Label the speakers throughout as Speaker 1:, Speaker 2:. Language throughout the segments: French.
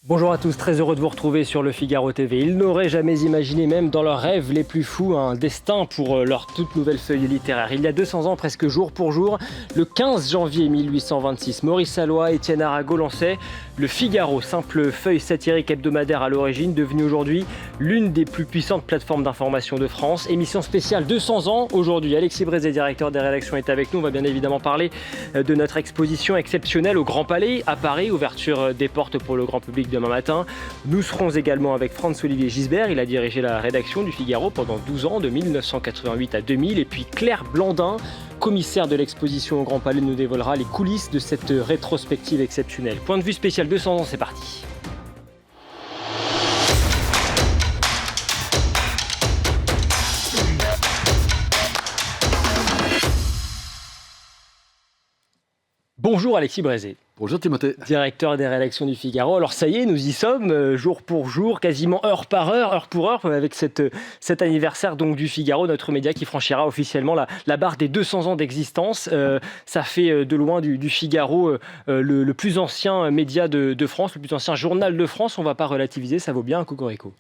Speaker 1: Bonjour à tous, très heureux de vous retrouver sur le Figaro TV. Ils n'auraient jamais imaginé, même dans leurs rêves les plus fous, un destin pour leur toute nouvelle feuille littéraire. Il y a 200 ans, presque jour pour jour, le 15 janvier 1826, Maurice Salloy, Étienne Arago lançaient le Figaro, simple feuille satirique hebdomadaire à l'origine, devenue aujourd'hui l'une des plus puissantes plateformes d'information de France. Émission spéciale 200 ans aujourd'hui. Alexis Brézé, directeur des rédactions, est avec nous. On va bien évidemment parler de notre exposition exceptionnelle au Grand Palais à Paris, ouverture des portes pour le grand public demain matin. Nous serons également avec Franz-Olivier Gisbert. Il a dirigé la rédaction du Figaro pendant 12 ans, de 1988 à 2000. Et puis Claire Blandin, commissaire de l'exposition au Grand Palais, nous dévoilera les coulisses de cette rétrospective exceptionnelle. Point de vue spécial 200 ans, c'est parti. Bonjour Alexis Brézé.
Speaker 2: Bonjour Timothée.
Speaker 1: Directeur des rédactions du Figaro. Alors ça y est, nous y sommes, jour pour jour, quasiment heure par heure, heure pour heure, avec cet anniversaire donc du Figaro, notre média qui franchira officiellement la barre des 200 ans d'existence. Ça fait de loin du Figaro le plus ancien média de France, le plus ancien journal de France. On ne va pas relativiser, ça vaut bien un cocorico.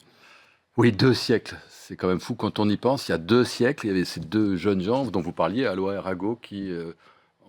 Speaker 2: Oui, 2 siècles. C'est quand même fou quand on y pense. Il y a 2 siècles, il y avait ces 2 jeunes gens dont vous parliez, Salloy et Arago, qui...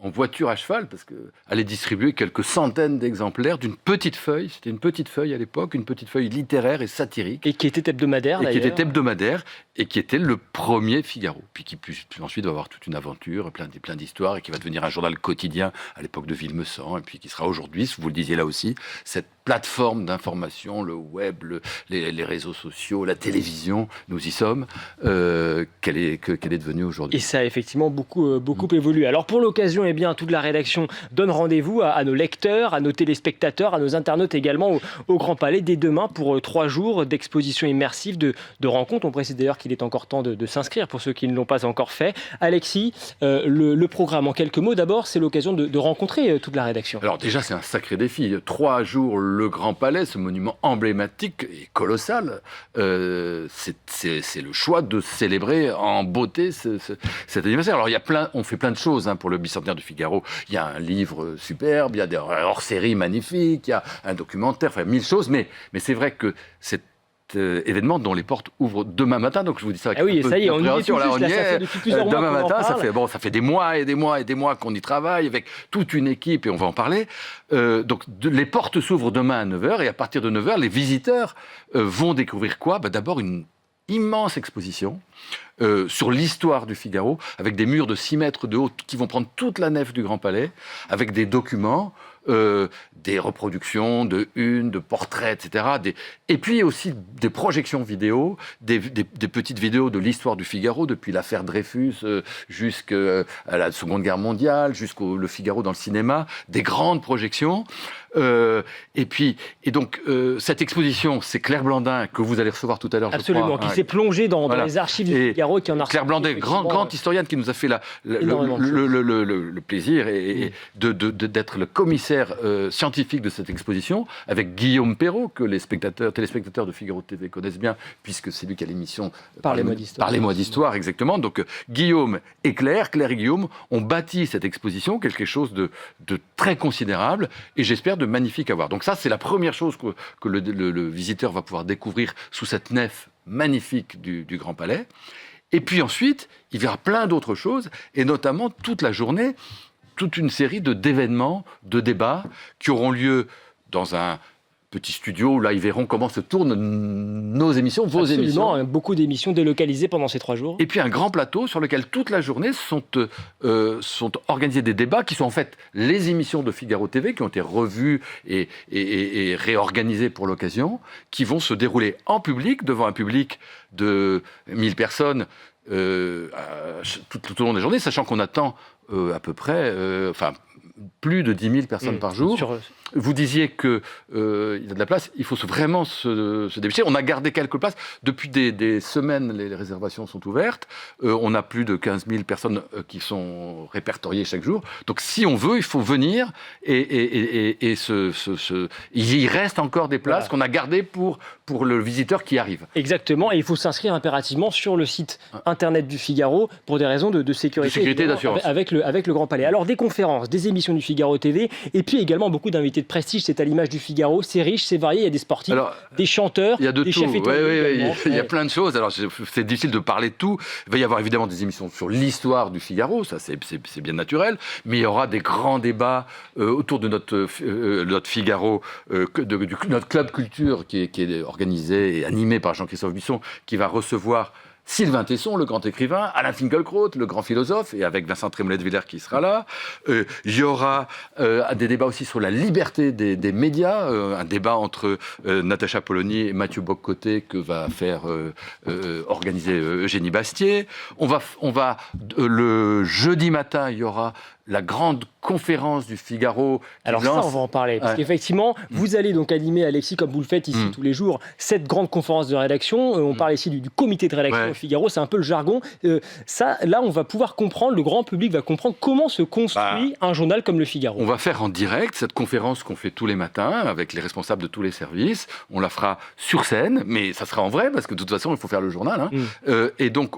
Speaker 2: en voiture à cheval, parce qu'elle allait distribuer quelques centaines d'exemplaires d'une petite feuille. C'était une petite feuille à l'époque, une petite feuille littéraire et satirique.
Speaker 1: Et qui était hebdomadaire, d'ailleurs.
Speaker 2: Et qui était hebdomadaire, et qui était le premier Figaro. Puis qui ensuite va avoir toute une aventure, plein d'histoires, et qui va devenir un journal quotidien à l'époque de Villemessant, et puis qui sera aujourd'hui, vous le disiez là aussi, cette plateforme d'information, le web, les réseaux sociaux, la télévision, nous y sommes, qu'elle est devenue aujourd'hui.
Speaker 1: Et ça a effectivement beaucoup évolué. Alors pour l'occasion, eh bien, toute la rédaction donne rendez-vous à nos lecteurs, à nos téléspectateurs, à nos internautes également au Grand Palais dès demain pour 3 jours d'exposition immersive, de rencontres. On précise d'ailleurs qu'il est encore temps de s'inscrire pour ceux qui ne l'ont pas encore fait. Alexis, le programme en quelques mots, d'abord, c'est l'occasion de rencontrer toute la rédaction.
Speaker 2: Alors déjà, c'est un sacré défi. 3 jours, le Grand Palais, ce monument emblématique et colossal, c'est le choix de célébrer en beauté cet anniversaire. Alors on fait plein de choses pour le bicentenaire du Figaro. Il y a un livre superbe, il y a des hors-séries magnifiques, il y a un documentaire, enfin 1000 choses, mais c'est vrai que cet événement dont les portes ouvrent demain matin, donc je vous dis ça avec
Speaker 1: un peu
Speaker 2: ça y est,
Speaker 1: on y est tout juste, là, ça fait depuis plusieurs mois
Speaker 2: demain matin, ça fait des mois et des mois et des mois qu'on y travaille avec toute une équipe et on va en parler. Donc les portes s'ouvrent demain à 9h et à partir de 9h, les visiteurs vont découvrir quoi ? D'abord une immense exposition sur l'histoire du Figaro, avec des murs de 6 mètres de haut qui vont prendre toute la nef du Grand Palais, avec des documents, des reproductions de portraits, etc. Et puis aussi des projections vidéo, des petites vidéos de l'histoire du Figaro, depuis l'affaire Dreyfus jusqu'à la Seconde Guerre mondiale, jusqu'au Le Figaro dans le cinéma, des grandes projections. Et donc, cette exposition, c'est Claire Blandin, que vous allez recevoir tout à l'heure,
Speaker 1: absolument,
Speaker 2: je crois.
Speaker 1: Qui s'est plongée dans les archives du Figaro, qui en a
Speaker 2: Claire Blandin, grande historienne, qui nous a fait le plaisir d'être le commissaire scientifique de cette exposition, avec Guillaume Perrault, que les téléspectateurs de Figaro TV connaissent bien, puisque c'est lui qui a l'émission Parlez-moi d'histoire, exactement. Donc Guillaume et Claire et Guillaume ont bâti cette exposition, quelque chose de très considérable, et j'espère de magnifique à voir. Donc ça, c'est la première chose que le visiteur va pouvoir découvrir sous cette nef magnifique du Grand Palais. Et puis ensuite, il verra plein d'autres choses, et notamment toute la journée, toute une série d'événements, de débats qui auront lieu dans un petit studio où là, ils verront comment se tournent nos émissions, vos émissions.
Speaker 1: Absolument, beaucoup d'émissions délocalisées pendant ces 3 jours.
Speaker 2: Et puis un grand plateau sur lequel toute la journée sont organisés des débats qui sont en fait les émissions de Figaro TV qui ont été revues et réorganisées pour l'occasion, qui vont se dérouler en public, devant un public de 1000 personnes tout au long des journées, sachant qu'on attend à peu près, plus de 10 000 personnes par jour. Vous disiez qu'il y a de la place, il faut vraiment se dépêcher. On a gardé quelques places. Depuis des semaines, les réservations sont ouvertes. On a plus de 15 000 personnes qui sont répertoriées chaque jour. Donc si on veut, il faut venir et il reste encore des places qu'on a gardées pour le visiteur qui arrive.
Speaker 1: Exactement, et il faut s'inscrire impérativement sur le site internet du Figaro pour des raisons de sécurité
Speaker 2: d'assurance.
Speaker 1: Avec le Grand Palais. Alors des conférences, des émissions rédaction du Figaro TV. Et puis également beaucoup d'invités de prestige. C'est à l'image du Figaro. C'est riche, c'est varié. Il y a des sportifs, des chanteurs, des chefs étoilés.
Speaker 2: Il y a plein de choses. Alors, c'est difficile de parler de tout. Il va y avoir évidemment des émissions sur l'histoire du Figaro. Ça, c'est bien naturel. Mais il y aura des grands débats autour de notre Figaro, notre club culture qui est organisé et animé par Jean-Christophe Buisson, qui va recevoir Sylvain Tesson, le grand écrivain, Alain Finkielkraut, le grand philosophe, et avec Vincent Trémollet-de-Villers qui sera là. Il y aura des débats aussi sur la liberté des médias, un débat entre Natacha Polony et Mathieu Bock-Côté que va faire organiser Eugénie Bastier. Le jeudi matin, il y aura la grande conférence du Figaro.
Speaker 1: Alors ça, on va en parler. Parce qu'effectivement, vous allez donc animer, Alexis, comme vous le faites ici tous les jours, cette grande conférence de rédaction. On parle ici du comité de rédaction au Figaro. C'est un peu le jargon. Là, on va pouvoir comprendre, le grand public va comprendre comment se construit un journal comme le Figaro.
Speaker 2: On va faire en direct cette conférence qu'on fait tous les matins avec les responsables de tous les services. On la fera sur scène, mais ça sera en vrai parce que de toute façon, il faut faire le journal. Et donc,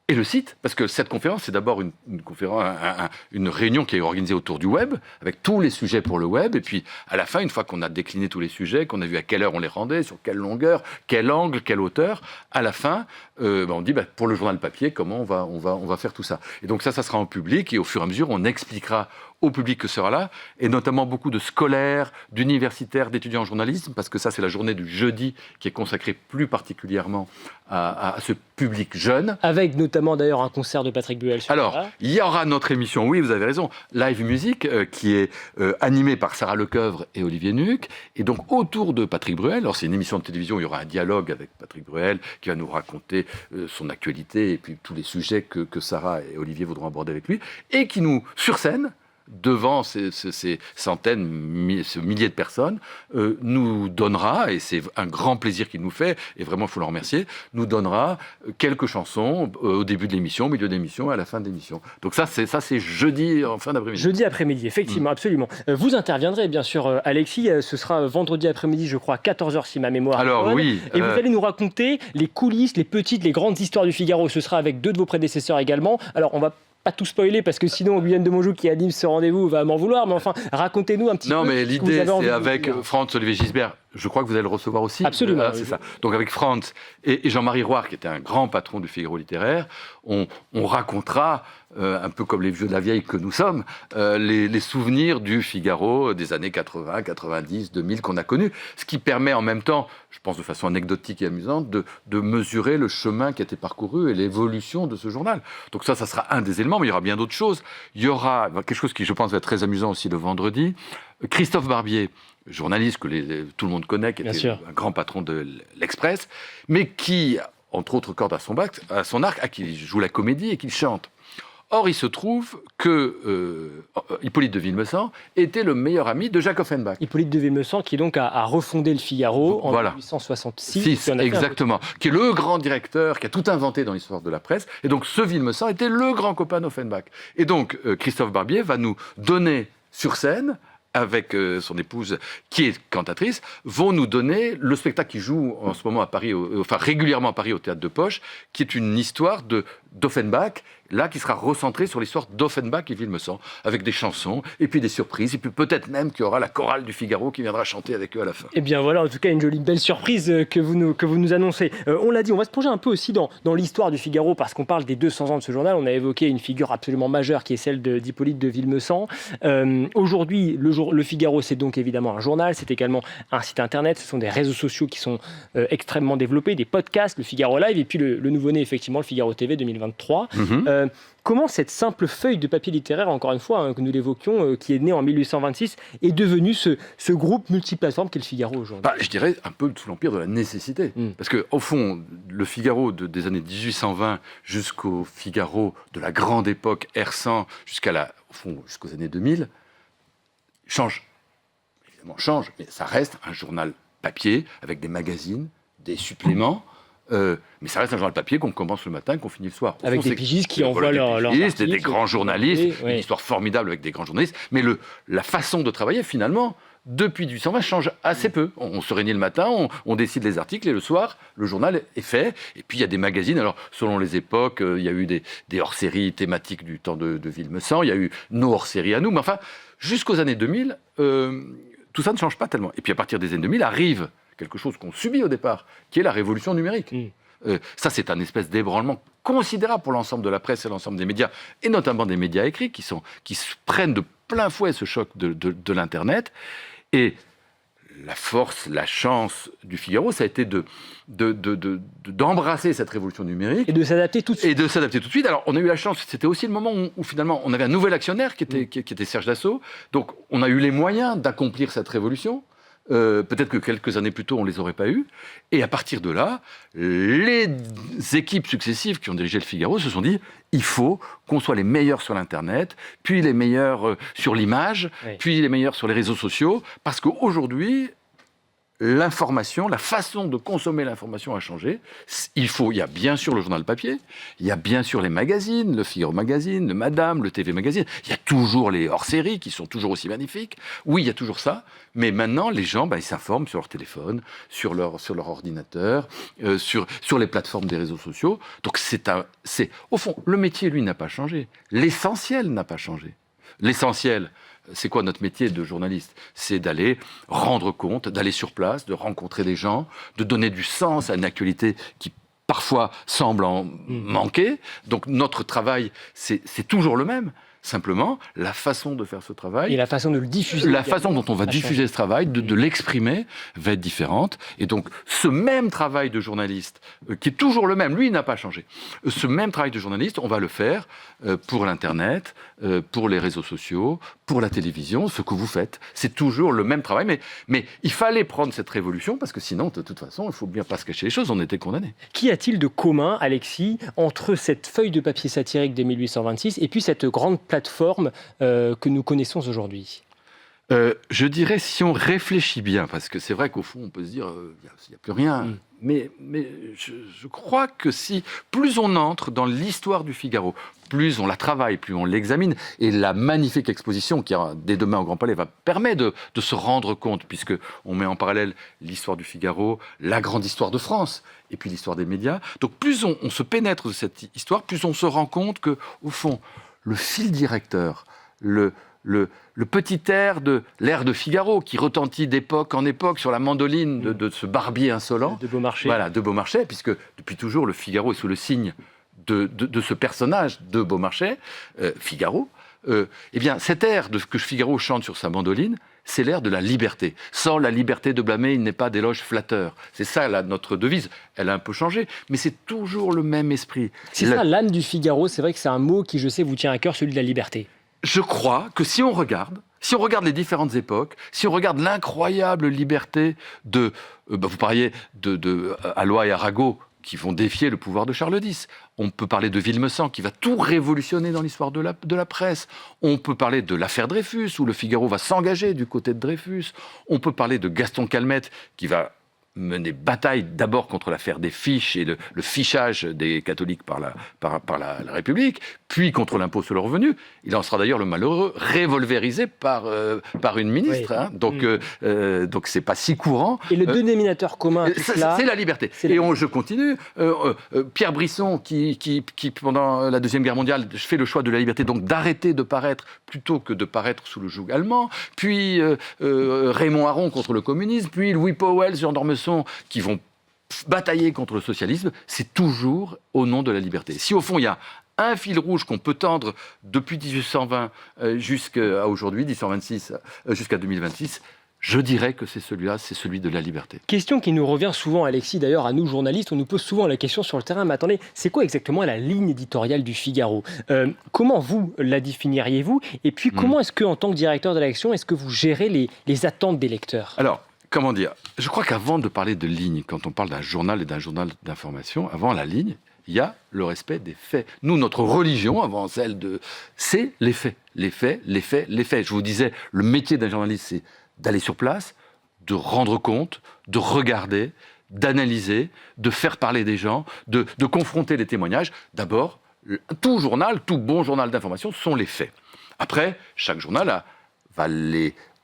Speaker 2: et le site, parce que cette conférence, c'est d'abord une réunion qui est organisée autour du web, avec tous les sujets pour le web, et puis à la fin, une fois qu'on a décliné tous les sujets, qu'on a vu à quelle heure on les rendait, sur quelle longueur, quel angle, quelle hauteur, à la fin, on dit pour le journal papier, comment on va faire tout ça. Et donc ça sera en public, et au fur et à mesure, on expliquera au public que sera là, et notamment beaucoup de scolaires, d'universitaires, d'étudiants en journalisme, parce que ça, c'est la journée du jeudi qui est consacrée plus particulièrement à ce public jeune.
Speaker 1: Avec notamment d'ailleurs un concert de Patrick Bruel.
Speaker 2: Alors, il y aura notre émission, oui, vous avez raison, Live Music, qui est animée par Sarah Lecoeuvre et Olivier Nuc, et donc autour de Patrick Bruel. Alors, c'est une émission de télévision, il y aura un dialogue avec Patrick Bruel, qui va nous raconter son actualité, et puis tous les sujets que Sarah et Olivier voudront aborder avec lui, et qui nous, sur scène, devant ces centaines, ce milliers de personnes, nous donnera, et c'est un grand plaisir qu'il nous fait, et vraiment il faut le remercier, nous donnera quelques chansons au début de l'émission, au milieu de l'émission, à la fin de l'émission. Donc ça c'est jeudi en fin d'après-midi.
Speaker 1: Jeudi après-midi, effectivement, absolument. Vous interviendrez bien sûr, Alexis, ce sera vendredi après-midi, je crois, 14h si ma mémoire est bonne.
Speaker 2: Oui.
Speaker 1: Et vous allez nous raconter les coulisses, les petites, les grandes histoires du Figaro. Ce sera avec deux de vos prédécesseurs également. Alors on va pas tout spoiler parce que sinon Guyane de Monjou qui anime ce rendez-vous va m'en vouloir, mais enfin racontez-nous un petit peu.
Speaker 2: Non, mais l'idée c'est avec Franz-Olivier Gisbert. Je crois que vous allez le recevoir aussi.
Speaker 1: Absolument.
Speaker 2: C'est ça. Donc avec Franz et Jean-Marie Roire, qui était un grand patron du Figaro littéraire, on racontera, un peu comme les vieux de la vieille que nous sommes, les souvenirs du Figaro des années 80, 90, 2000 qu'on a connus. Ce qui permet en même temps, je pense de façon anecdotique et amusante, de mesurer le chemin qui a été parcouru et l'évolution de ce journal. Donc ça sera un des éléments, mais il y aura bien d'autres choses. Il y aura quelque chose qui, je pense, va être très amusant aussi le vendredi. Christophe Barbier, journaliste que tout le monde connaît, qui était un grand patron de l'Express, mais qui, entre autres cordes à son arc, qui joue la comédie et qui chante. Or, il se trouve que Hippolyte de Villemessant était le meilleur ami de Jacques Offenbach.
Speaker 1: Hippolyte de Villemessant qui donc a refondé le Figaro en 1866.
Speaker 2: Exactement. Qui est le grand directeur, qui a tout inventé dans l'histoire de la presse. Et donc, ce Villemessant était le grand copain d'Offenbach. Et donc, Christophe Barbier va nous donner sur scène, avec son épouse, qui est cantatrice, vont nous donner le spectacle qui joue en ce moment à Paris, régulièrement à Paris au Théâtre de Poche, qui est une histoire d'Offenbach, là, qui sera recentrée sur l'histoire d'Offenbach et Villemessant, avec des chansons, et puis des surprises, et puis peut-être même qu'il y aura la chorale du Figaro qui viendra chanter avec eux à la fin.
Speaker 1: Eh bien voilà, en tout cas, une jolie belle surprise que vous nous annoncez. On l'a dit, on va se plonger un peu aussi dans l'histoire du Figaro, parce qu'on parle des 200 ans de ce journal. On a évoqué une figure absolument majeure, qui est celle d'Hippolyte de Villemessant. Aujourd'hui, le Figaro, c'est donc évidemment un journal, c'est également un site internet, ce sont des réseaux sociaux qui sont extrêmement développés, des podcasts, le Figaro Live, et puis le nouveau-né, effectivement, le Figaro TV 2023. Comment cette simple feuille de papier littéraire, encore une fois, que nous l'évoquions, qui est née en 1826, est devenue ce groupe multiplateforme qu'est le Figaro aujourd'hui?
Speaker 2: Je dirais un peu sous l'empire de la nécessité. Parce qu'au fond, le Figaro des années 1820 jusqu'au Figaro de la grande époque R100 jusqu'aux années 2000, change. Évidemment, change, mais ça reste un journal papier avec des magazines, des suppléments. Mais ça reste un journal papier qu'on commence le matin et qu'on finit le soir.
Speaker 1: Avec des pigistes qui envoient leurs
Speaker 2: articles, des grands journalistes, une histoire formidable avec des grands journalistes. Mais la façon de travailler, finalement, depuis 1820, change assez peu. On se réunit le matin, on décide les articles, et le soir, le journal est fait. Et puis, il y a des magazines. Alors, selon les époques, il y a eu des hors-séries thématiques du temps de Villemessant. Il y a eu nos hors-séries à nous. Mais enfin, jusqu'aux années 2000, tout ça ne change pas tellement. Et puis à partir des années 2000 arrive quelque chose qu'on subit au départ, qui est la révolution numérique. Ça, c'est un espèce d'ébranlement considérable pour l'ensemble de la presse et l'ensemble des médias, et notamment des médias écrits, qui se prennent de plein fouet ce choc de l'Internet. Et la force, la chance du Figaro, ça a été d'embrasser cette révolution numérique.
Speaker 1: Et de s'adapter tout de suite.
Speaker 2: Alors, on a eu la chance, c'était aussi le moment où finalement, on avait un nouvel actionnaire qui était Serge Dassault. Donc, on a eu les moyens d'accomplir cette révolution. Peut-être que quelques années plus tôt, on ne les aurait pas eus. Et à partir de là, les équipes successives qui ont dirigé le Figaro se sont dit il faut qu'on soit les meilleurs sur l'Internet, puis les meilleurs sur l'image, puis les meilleurs sur les réseaux sociaux, parce qu'aujourd'hui, l'information, la façon de consommer l'information a changé. Il y a bien sûr le journal papier, il y a bien sûr les magazines, le Figaro Magazine, le Madame, le TV Magazine, il y a toujours les hors-séries qui sont toujours aussi magnifiques. Oui, il y a toujours ça, mais maintenant, les gens, ils s'informent sur leur téléphone, sur leur ordinateur, sur les plateformes des réseaux sociaux. Donc, au fond, le métier, lui, n'a pas changé. L'essentiel n'a pas changé. L'essentiel, c'est quoi notre métier de journaliste? C'est d'aller rendre compte, d'aller sur place, de rencontrer des gens, de donner du sens à une actualité qui parfois semble en manquer. Donc notre travail, c'est toujours le même. Simplement, la façon de faire ce travail...
Speaker 1: Et la façon de le diffuser.
Speaker 2: La façon dont on va diffuser ce travail, de l'exprimer, va être différente. Et donc, ce même travail de journaliste, qui est toujours le même, lui, il n'a pas changé. Ce même travail de journaliste, on va le faire pour l'Internet, pour les réseaux sociaux, pour la télévision, ce que vous faites. C'est toujours le même travail. Mais il fallait prendre cette révolution, parce que sinon, de toute façon, il ne faut bien pas se cacher les choses, on était condamnés.
Speaker 1: Qu'y a-t-il de commun, Alexis, entre cette feuille de papier satirique de 1826 et puis cette grande plateforme que nous connaissons aujourd'hui?
Speaker 2: Je dirais, si on réfléchit bien, parce que c'est vrai qu'au fond, on peut se dire, il n'y a plus rien. Mais je crois que plus on entre dans l'histoire du Figaro, plus on la travaille, plus on l'examine, et la magnifique exposition qui est dès demain au Grand Palais va permettre de se rendre compte, puisqu'on met en parallèle l'histoire du Figaro, la grande histoire de France, et puis l'histoire des médias. Donc plus on se pénètre de cette histoire, plus on se rend compte que, au fond, le fil directeur, le petit air de l'air de Figaro qui retentit d'époque en époque sur la mandoline de ce barbier insolent.
Speaker 1: De Beaumarchais.
Speaker 2: Voilà, de Beaumarchais, puisque depuis toujours le Figaro est sous le signe de ce personnage de Beaumarchais, Figaro. Eh bien, cet air que Figaro chante sur sa mandoline, c'est l'air de la liberté. Sans la liberté de blâmer, il n'est pas d'éloge flatteur. C'est ça, notre devise. Elle a un peu changé, mais c'est toujours le même esprit.
Speaker 1: C'est ça, l'âme du Figaro. C'est vrai que c'est un mot qui, je sais, vous tient à cœur, celui de la liberté.
Speaker 2: Je crois que si on regarde les différentes époques, si on regarde l'incroyable liberté vous parliez de Alois et Arago, qui vont défier le pouvoir de Charles X. On peut parler de Villemessant, qui va tout révolutionner dans l'histoire de la presse. On peut parler de l'affaire Dreyfus, où le Figaro va s'engager du côté de Dreyfus. On peut parler de Gaston Calmette, qui va mener bataille d'abord contre l'affaire des fiches et le fichage des catholiques par la République, puis contre l'impôt sur le revenu. Il en sera d'ailleurs le malheureux revolverisé par une ministre. Oui. Hein. Donc c'est pas si courant.
Speaker 1: Et le dénominateur commun,
Speaker 2: c'est la liberté. Je continue. Pierre Brisson, qui pendant la Deuxième Guerre mondiale fait le choix de la liberté, donc d'arrêter de paraître plutôt que de paraître sous le joug allemand. Puis Raymond Aron contre le communisme. Puis Louis Powell, Jean d'Ormesson, qui vont batailler contre le socialisme, c'est toujours au nom de la liberté. Si au fond il y a un fil rouge qu'on peut tendre depuis 1820 jusqu'à aujourd'hui, 1826 jusqu'à 2026, je dirais que c'est celui-là, c'est celui de la liberté.
Speaker 1: Question qui nous revient souvent, Alexis, d'ailleurs, à nous journalistes, on nous pose souvent la question sur le terrain, mais attendez, c'est quoi exactement la ligne éditoriale du Figaro? Comment vous la définiriez-vous? Et puis comment est-ce que, en tant que directeur de l'action, est-ce que vous gérez les attentes des lecteurs?
Speaker 2: Alors, comment dire? Je crois qu'avant de parler de ligne, quand on parle d'un journal et d'un journal d'information, avant la ligne, il y a le respect des faits. Nous, notre religion, avant celle c'est les faits. Les faits, les faits, les faits. Je vous disais, le métier d'un journaliste, c'est d'aller sur place, de rendre compte, de regarder, d'analyser, de faire parler des gens, de confronter les témoignages. D'abord, tout bon journal d'information sont les faits. Après, chaque journal a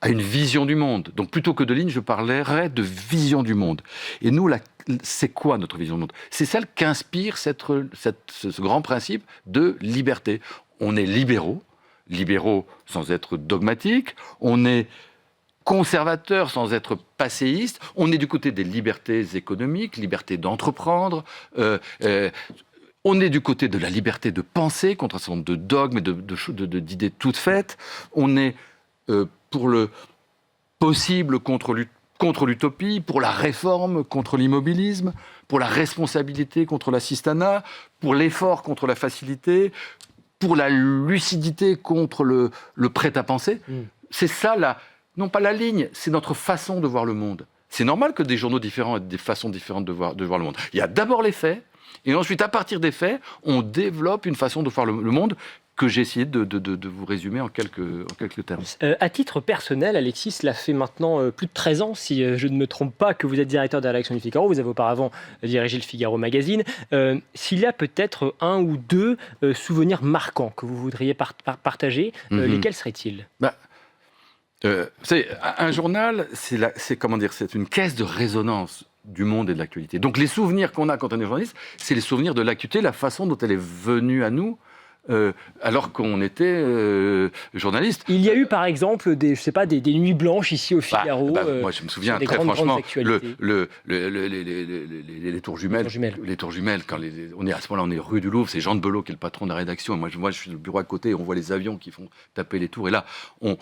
Speaker 2: une vision du monde. Donc plutôt que de ligne, je parlerai de vision du monde. Et nous, c'est quoi notre vision du monde? C'est celle qu'inspire ce grand principe de liberté. On est libéraux, libéraux sans être dogmatiques, on est conservateur sans être passéiste, on est du côté des libertés économiques, liberté d'entreprendre, on est du côté de la liberté de penser contre un certain nombre de dogmes et d'idées toutes faites, on est pour le possible contre l'utopie, pour la réforme contre l'immobilisme, pour la responsabilité contre l'assistanat, pour l'effort contre la facilité, pour la lucidité contre le prêt-à-penser. C'est ça, non pas la ligne, c'est notre façon de voir le monde. C'est normal que des journaux différents aient des façons différentes de voir le monde. Il y a d'abord les faits, et ensuite, à partir des faits, on développe une façon de voir le monde que j'ai essayé de vous résumer en quelques termes.
Speaker 1: À titre personnel, Alexis, cela fait maintenant plus de 13 ans, si je ne me trompe pas, que vous êtes directeur de la rédaction du Figaro. Vous avez auparavant dirigé le Figaro Magazine. S'il y a peut-être un ou deux souvenirs marquants que vous voudriez partager, lesquels seraient-ils ?
Speaker 2: Un journal, c'est une caisse de résonance du monde et de l'actualité. Donc les souvenirs qu'on a quand on est journaliste, c'est les souvenirs de l'actualité, la façon dont elle est venue à nous, alors qu'on était journaliste.
Speaker 1: Il y a eu par exemple des nuits blanches ici au Figaro.
Speaker 2: Moi je me souviens très franchement, les tours jumelles. Les tours jumelles, on est à ce moment-là, on est rue du Louvre, c'est Jean de Belot qui est le patron de la rédaction. Et moi je suis au bureau à côté, et on voit les avions qui font taper les tours. Et là, il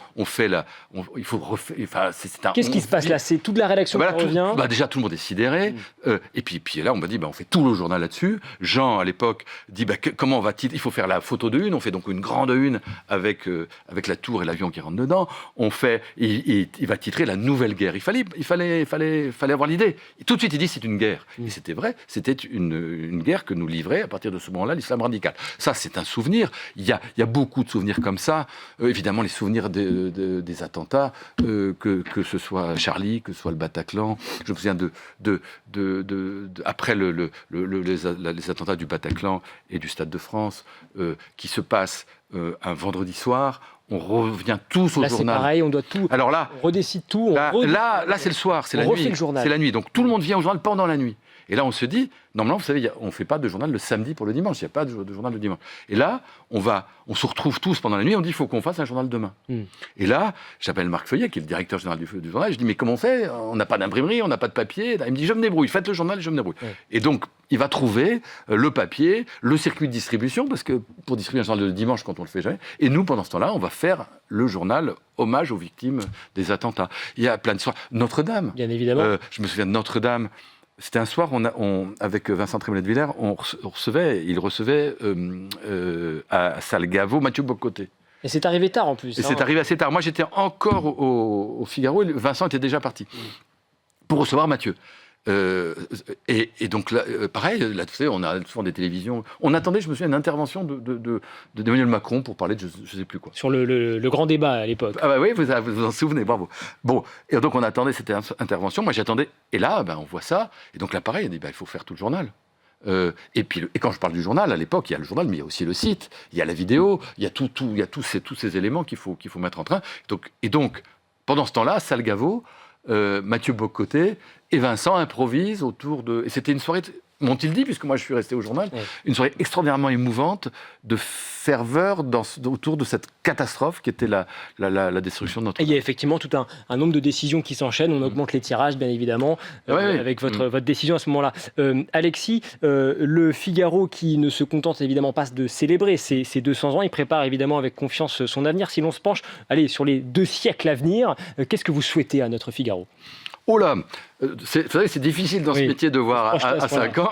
Speaker 2: faut refaire.
Speaker 1: Qu'est-ce qui se passe là ? C'est toute la rédaction qui revient.
Speaker 2: Déjà tout le monde est sidéré. Et puis là, on m'a dit, on fait tout le journal là-dessus. Jean à l'époque dit, comment on va titrer ? Il faut faire la photo de une, on fait donc une grande une avec la tour et l'avion qui rentre dedans. Il va titrer la nouvelle guerre. Il fallait avoir l'idée. Et tout de suite, il dit c'est une guerre. Et c'était vrai, c'était une guerre que nous livrait à partir de ce moment-là l'islam radical. Ça, c'est un souvenir. Il y a beaucoup de souvenirs comme ça. Évidemment, les souvenirs des attentats, que ce soit Charlie, que ce soit le Bataclan. Je me souviens après les attentats du Bataclan et du Stade de France, qui se passe un vendredi soir, on revient tous au journal.
Speaker 1: C'est pareil, on doit tout.
Speaker 2: Alors là,
Speaker 1: on redécide tout.
Speaker 2: Là, c'est le soir, c'est la nuit. C'est la nuit, donc tout le monde vient au journal pendant la nuit. Et là, on se dit, normalement, vous savez, on ne fait pas de journal le samedi pour le dimanche. Il n'y a pas de journal le dimanche. Et là, on se retrouve tous pendant la nuit. On dit, il faut qu'on fasse un journal demain. Et là, j'appelle Marc Feuillet, qui est le directeur général du journal. Je dis, mais comment on fait ? On n'a pas d'imprimerie, on n'a pas de papier. Il me dit, je me débrouille. Faites le journal et je me débrouille. Et donc, il va trouver le papier, le circuit de distribution, parce que pour distribuer un journal le dimanche, quand on le fait jamais. Et nous, pendant ce temps-là, on va faire le journal hommage aux victimes des attentats. Il y a plein de soirs. Notre-Dame.
Speaker 1: Bien évidemment.
Speaker 2: Je me souviens de Notre-Dame. C'était un soir, avec Vincent Trémolet de Villers, il recevait à Salgavo Mathieu Bocoté.
Speaker 1: Et c'est arrivé tard en plus.
Speaker 2: C'est arrivé assez tard. Moi, j'étais encore au Figaro, et Vincent était déjà parti pour recevoir Mathieu. Et donc, là, pareil, là, tu sais, on a souvent des télévisions. On attendait, je me souviens, une intervention d'Emmanuel Macron pour parler de je ne sais plus quoi.
Speaker 1: Sur le grand débat à l'époque.
Speaker 2: Ah bah oui, vous vous en souvenez, bravo. Bon, et donc on attendait cette intervention, moi j'attendais. Et là, on voit ça. Et donc là, pareil, on dit, il faut faire tout le journal. Et quand je parle du journal, à l'époque, il y a le journal, mais il y a aussi le site, il y a la vidéo, il y a tous ces éléments qu'il faut mettre en train. Et donc, pendant ce temps-là, Salgavo, Mathieu Bocoté et Vincent improvisent autour de... Et c'était une soirée, m'ont-ils dit, puisque moi je suis resté au journal, une soirée extraordinairement émouvante, de ferveur autour de cette catastrophe qui était la destruction de notre...
Speaker 1: Et il y a effectivement tout un nombre de décisions qui s'enchaînent. On augmente les tirages, bien évidemment, avec votre décision à ce moment-là. Alexis, le Figaro, qui ne se contente évidemment pas de célébrer ses 200 ans, il prépare évidemment avec confiance son avenir. Si l'on se penche sur les 2 siècles à venir, qu'est-ce que vous souhaitez à notre Figaro ?
Speaker 2: Oh là, c'est difficile dans ce métier de voir à 5 ans,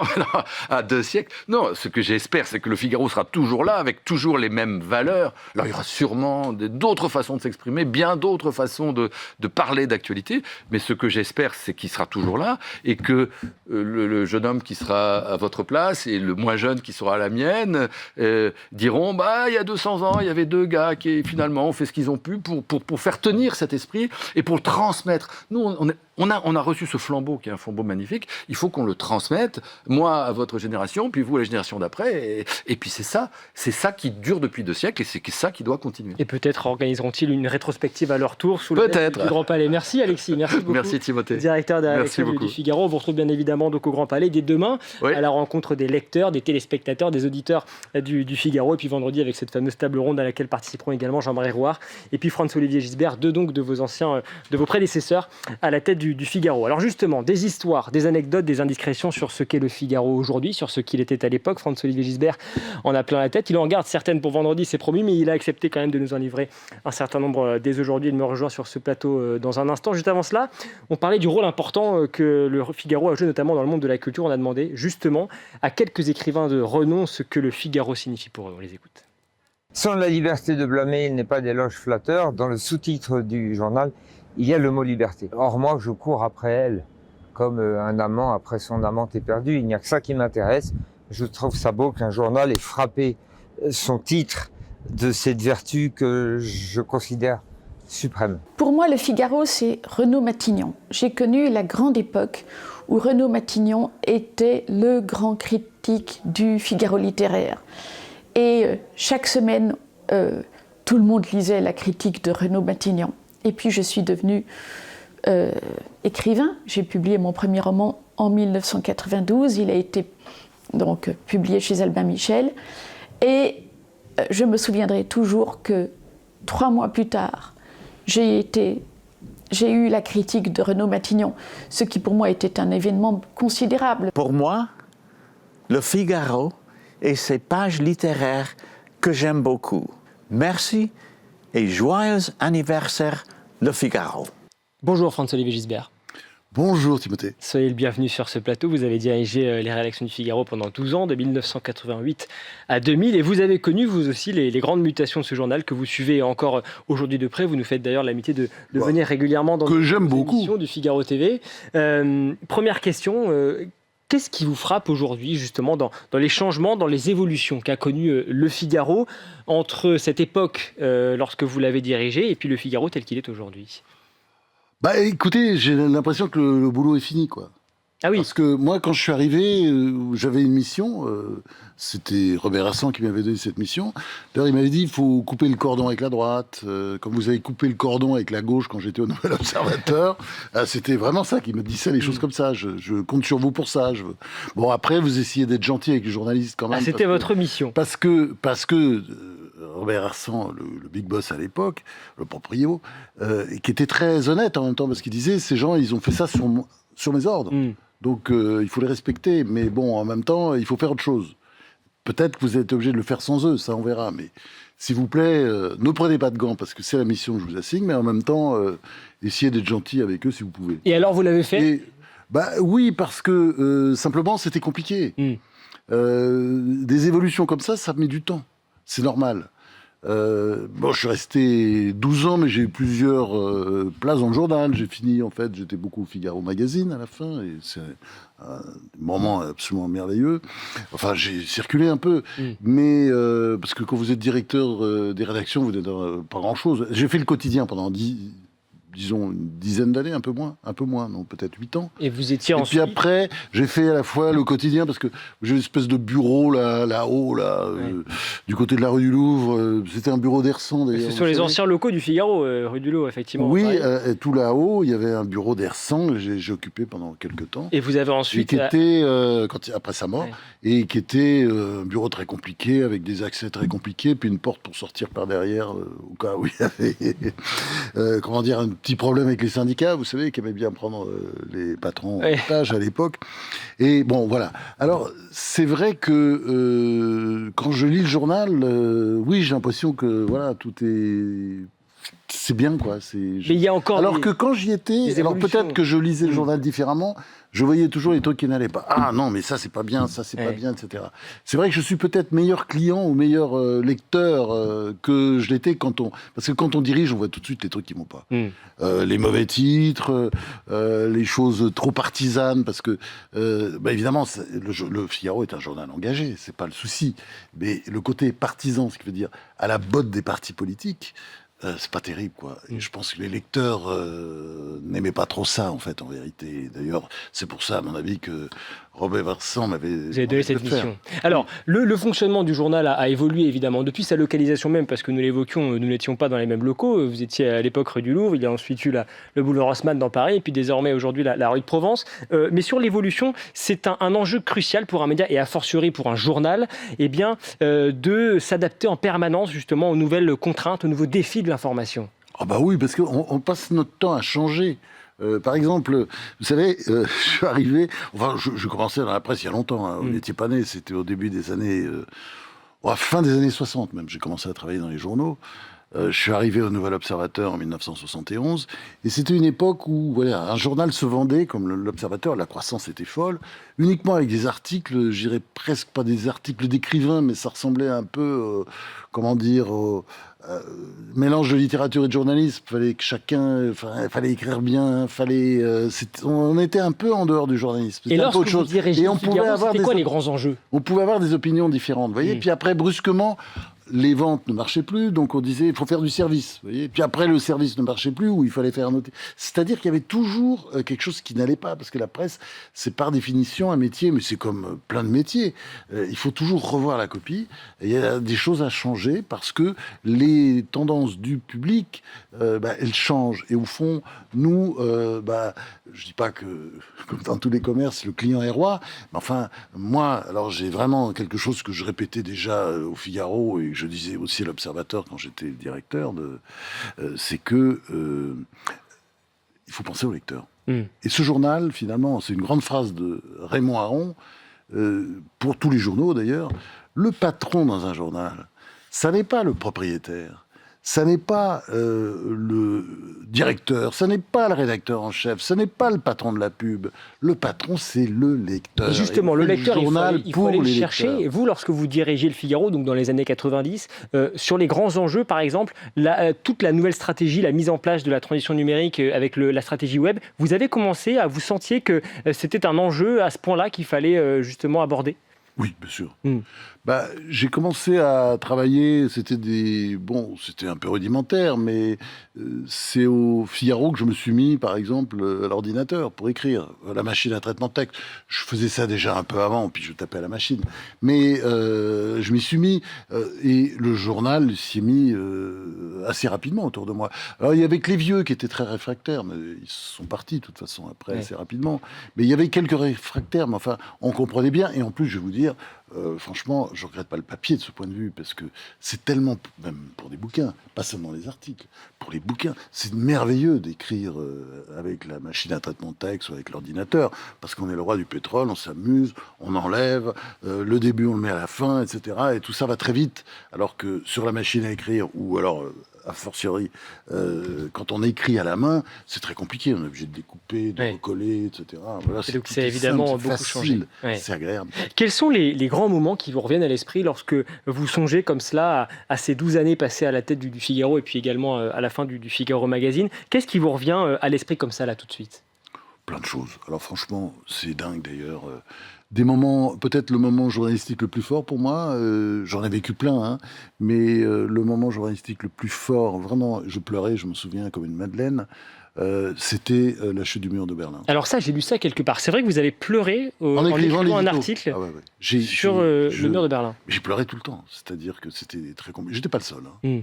Speaker 2: à 2 siècles. Non, ce que j'espère, c'est que le Figaro sera toujours là, avec toujours les mêmes valeurs. Alors, il y aura sûrement d'autres façons de s'exprimer, bien d'autres façons de parler d'actualité. Mais ce que j'espère, c'est qu'il sera toujours là et que le jeune homme qui sera à votre place et le moins jeune qui sera à la mienne diront, il y a 200 ans, il y avait 2 gars qui, finalement, ont fait ce qu'ils ont pu pour faire tenir cet esprit et pour le transmettre. Nous, on a reçu ce flambeau, qui est un flambeau magnifique, il faut qu'on le transmette, moi à votre génération, puis vous à la génération d'après, et puis c'est ça qui dure depuis 2 siècles, et c'est ça qui doit continuer.
Speaker 1: Et peut-être organiseront-ils une rétrospective à leur tour sous le du Grand Palais. Merci Alexis, merci beaucoup.
Speaker 2: Merci Timothée.
Speaker 1: Directeur de la rédaction du Figaro. On vous retrouve bien évidemment donc au Grand Palais dès demain, à la rencontre des lecteurs, des téléspectateurs, des auditeurs du Figaro, et puis vendredi avec cette fameuse table ronde à laquelle participeront également Jean-Marie Rouard et puis François-Olivier Gisbert, deux donc de vos prédécesseurs à la tête du Figaro. Alors justement, des histoires, des anecdotes, des indiscrétions sur ce qu'est le Figaro aujourd'hui, sur ce qu'il était à l'époque. François-Olivier Gisbert en a plein la tête. Il en garde certaines pour vendredi, c'est promis, mais il a accepté quand même de nous en livrer un certain nombre dès aujourd'hui. Il me rejoint sur ce plateau dans un instant. Juste avant cela, on parlait du rôle important que le Figaro a joué notamment dans le monde de la culture. On a demandé justement à quelques écrivains de renom ce que le Figaro signifie pour eux. On les écoute.
Speaker 3: Sans la liberté de blâmer, il n'est pas d'éloge flatteur. Dans le sous-titre du journal, il y a le mot liberté. Or moi, je cours après elle, comme un amant après son amante éperdue. Il n'y a que ça qui m'intéresse. Je trouve ça beau qu'un journal ait frappé son titre de cette vertu que je considère suprême.
Speaker 4: Pour moi, le Figaro, c'est Renaud Matignon. J'ai connu la grande époque où Renaud Matignon était le grand critique du Figaro littéraire. Et chaque semaine, tout le monde lisait la critique de Renaud Matignon. Et puis je suis devenue écrivain. J'ai publié mon premier roman en 1992. Il a été donc publié chez Albin Michel. Et je me souviendrai toujours que 3 mois plus tard, j'ai eu la critique de Renaud Matignon, ce qui pour moi était un événement considérable.
Speaker 5: Pour moi, le Figaro et ses pages littéraires que j'aime beaucoup. Merci et joyeux anniversaire, le Figaro.
Speaker 1: Bonjour François-Olivier Gisbert.
Speaker 6: Bonjour Timothée.
Speaker 1: Soyez le bienvenu sur ce plateau. Vous avez dirigé les rédactions du Figaro pendant 12 ans, de 1988 à 2000. Et vous avez connu, vous aussi, les grandes mutations de ce journal que vous suivez encore aujourd'hui de près. Vous nous faites d'ailleurs l'amitié de venir régulièrement dans les émissions du Figaro TV. Première question, qu'est-ce qui vous frappe aujourd'hui, justement, dans les changements, dans les évolutions qu'a connu le Figaro entre cette époque, lorsque vous l'avez dirigé, et puis le Figaro tel qu'il est aujourd'hui ?
Speaker 6: Bah écoutez, j'ai l'impression que le boulot est fini, quoi.
Speaker 1: Ah oui.
Speaker 6: Parce que moi, quand je suis arrivé, j'avais une mission. C'était Robert Assan qui m'avait donné cette mission. D'ailleurs, il m'avait dit, il faut couper le cordon avec la droite. Comme vous avez coupé le cordon avec la gauche quand j'étais au Nouvel Observateur. C'était vraiment ça qu'il me disait, les choses comme ça. Je compte sur vous pour ça. Bon, après, vous essayez d'être gentil avec les journalistes quand même.
Speaker 1: Ah, c'était votre mission.
Speaker 6: Parce que Robert Arsan, le big boss à l'époque, le proprio, qui était très honnête en même temps, parce qu'il disait, ces gens, ils ont fait ça sur mes ordres. Donc, il faut les respecter. Mais bon, en même temps, il faut faire autre chose. Peut-être que vous êtes obligé de le faire sans eux, ça on verra. Mais s'il vous plaît, ne prenez pas de gants, parce que c'est la mission que je vous assigne, mais en même temps, essayez d'être gentil avec eux si vous pouvez.
Speaker 1: Et alors, vous l'avez fait ?
Speaker 6: Oui, parce que simplement, c'était compliqué. Des évolutions comme ça met du temps. C'est normal. Je suis resté 12 ans, mais j'ai eu plusieurs places dans le journal. J'ai fini, en fait, j'étais beaucoup au Figaro Magazine à la fin, et c'est un moment absolument merveilleux. Enfin, j'ai circulé un peu, mais parce que quand vous êtes directeur des rédactions, vous n'êtes pas grand-chose. J'ai fait le quotidien pendant disons une dizaine d'années, un peu moins, non, peut-être 8 ans.
Speaker 1: Et vous étiez ensuite...
Speaker 6: Et puis après, j'ai fait à la fois le quotidien, parce que j'ai une espèce de bureau là-haut, du côté de la rue du Louvre. C'était un bureau d'Ersan, d'ailleurs.
Speaker 1: Ce sont les anciens locaux du Figaro, rue du Louvre, effectivement.
Speaker 6: Oui, tout là-haut, il y avait un bureau d'Ersan que j'ai occupé pendant quelques temps.
Speaker 1: Et vous avez ensuite...
Speaker 6: Et qui était, après sa mort, et qui était un bureau très compliqué, avec des accès très compliqués, puis une porte pour sortir par derrière, au cas où il y avait, un petit problème avec les syndicats, vous savez, qui aimaient bien prendre les patrons en otage à l'époque. Et bon, voilà. Alors, c'est vrai que quand je lis le journal, oui, j'ai l'impression que voilà, tout est... C'est bien, quoi.
Speaker 1: Mais il y a encore...
Speaker 6: Alors que quand j'y étais, alors peut-être que je lisais le journal différemment, je voyais toujours les trucs qui n'allaient pas. Ah non, mais ça, c'est pas bien, ça, c'est pas bien, etc. C'est vrai que je suis peut-être meilleur client ou meilleur lecteur que je l'étais parce que quand on dirige, on voit tout de suite les trucs qui vont pas. Les mauvais titres, les choses trop partisanes, parce que, évidemment, le Figaro est un journal engagé, c'est pas le souci. Mais le côté partisan, ce qui veut dire à la botte des partis politiques, c'est pas terrible, quoi. Et je pense que les lecteurs n'aimaient pas trop ça, en fait, en vérité. D'ailleurs, c'est pour ça, à mon avis, que Robert Vincent m'avait
Speaker 1: Vous avez donné cette mission. Alors, le fonctionnement du journal a évolué, évidemment, depuis sa localisation même, parce que nous l'évoquions, nous n'étions pas dans les mêmes locaux. Vous étiez à l'époque rue du Louvre, il y a ensuite eu le boulevard Haussmann dans Paris, et puis désormais, aujourd'hui, la rue de Provence. Mais sur l'évolution, c'est un enjeu crucial pour un média, et a fortiori pour un journal, eh bien, de s'adapter en permanence, justement, aux nouvelles contraintes, aux nouveaux défis de l'information.
Speaker 6: Ah bah oui, parce qu'on passe notre temps à changer. Par exemple, vous savez, je suis arrivé... Enfin, je commençais dans la presse il y a longtemps. Hein, vous n'étiez pas né, c'était au début des années... fin des années 60 même, j'ai commencé à travailler dans les journaux. Je suis arrivé au Nouvel Observateur en 1971. Et c'était une époque où voilà, un journal se vendait, comme l'Observateur, la croissance était folle, uniquement avec des articles, je dirais presque pas des articles d'écrivains, mais ça ressemblait un peu, comment dire... mélange de littérature et de journalisme, fallait que chacun, fallait écrire bien, on était un peu en dehors du journalisme.
Speaker 1: Et lorsque vous dirigez le Figaro, c'était quoi les grands enjeux ?
Speaker 6: On pouvait avoir des opinions différentes, vous voyez. Puis après, brusquement, les ventes ne marchaient plus, donc on disait il faut faire du service, vous voyez. Puis après, le service ne marchait plus, ou il fallait faire noter. C'est-à-dire qu'il y avait toujours quelque chose qui n'allait pas, parce que la presse, c'est par définition un métier, mais c'est comme plein de métiers. Il faut toujours revoir la copie. Il y a des choses à changer parce que les tendances du public, elles changent. Et au fond, nous, je dis pas que, comme dans tous les commerces, le client est roi, mais enfin, moi, alors j'ai vraiment quelque chose que je répétais déjà au Figaro et que je disais aussi à l'Observateur quand j'étais le directeur, c'est que il faut penser au lecteur. Et ce journal, finalement, c'est une grande phrase de Raymond Aron, pour tous les journaux d'ailleurs, le patron dans un journal, ça n'est pas le propriétaire, ça n'est pas le directeur, ça n'est pas le rédacteur en chef, ça n'est pas le patron de la pub. Le patron, c'est le lecteur.
Speaker 1: Et justement, le lecteur, il faut aller le chercher.
Speaker 6: lecteurs.
Speaker 1: Et vous, lorsque vous dirigez le Figaro, donc dans les années 90, sur les grands enjeux, par exemple, toute la nouvelle stratégie, la mise en place de la transition numérique avec la stratégie web, vous avez commencé à vous sentir que c'était un enjeu à ce point-là qu'il fallait justement aborder ?
Speaker 6: Oui, bien sûr. J'ai commencé à travailler, c'était un peu rudimentaire, mais c'est au Figaro que je me suis mis, par exemple, à l'ordinateur pour écrire, la machine à traitement de texte. Je faisais ça déjà un peu avant, puis je tapais à la machine. Mais je m'y suis mis, et le journal s'y est mis assez rapidement autour de moi. Alors, il y avait que les vieux qui étaient très réfractaires, mais ils sont partis, de toute façon, après, assez rapidement. Mais il y avait quelques réfractaires, mais enfin, on comprenait bien, et en plus, je vais vous dire, franchement, je ne regrette pas le papier de ce point de vue, parce que c'est tellement, même pour des bouquins, pas seulement les articles, pour les bouquins, c'est merveilleux d'écrire avec la machine à traitement de texte ou avec l'ordinateur, parce qu'on est le roi du pétrole, on s'amuse, on enlève, le début on le met à la fin, etc. Et tout ça va très vite, alors que sur la machine à écrire, ou alors... a fortiori, quand on écrit à la main, c'est très compliqué. On est obligé de découper, de recoller, etc. Voilà,
Speaker 1: donc c'est évidemment
Speaker 6: simple,
Speaker 1: beaucoup
Speaker 6: facile,
Speaker 1: changé.
Speaker 6: c'est agréable.
Speaker 1: Quels sont les grands moments qui vous reviennent à l'esprit lorsque vous songez comme cela à ces 12 années passées à la tête du Figaro et puis également à la fin du Figaro Magazine ? Qu'est-ce qui vous revient à l'esprit comme ça, là, tout de suite ?
Speaker 6: Plein de choses. Alors franchement, c'est dingue d'ailleurs. Des moments, peut-être le moment journalistique le plus fort pour moi, j'en ai vécu plein, hein, mais le moment journalistique le plus fort, vraiment, je pleurais, je me souviens comme une madeleine, c'était la chute du mur de Berlin.
Speaker 1: Alors ça, j'ai lu ça quelque part. C'est vrai que vous avez pleuré en écrivant un article sur le mur de Berlin.
Speaker 6: J'ai pleuré tout le temps, c'est-à-dire que c'était très compliqué. J'étais pas le seul, hein.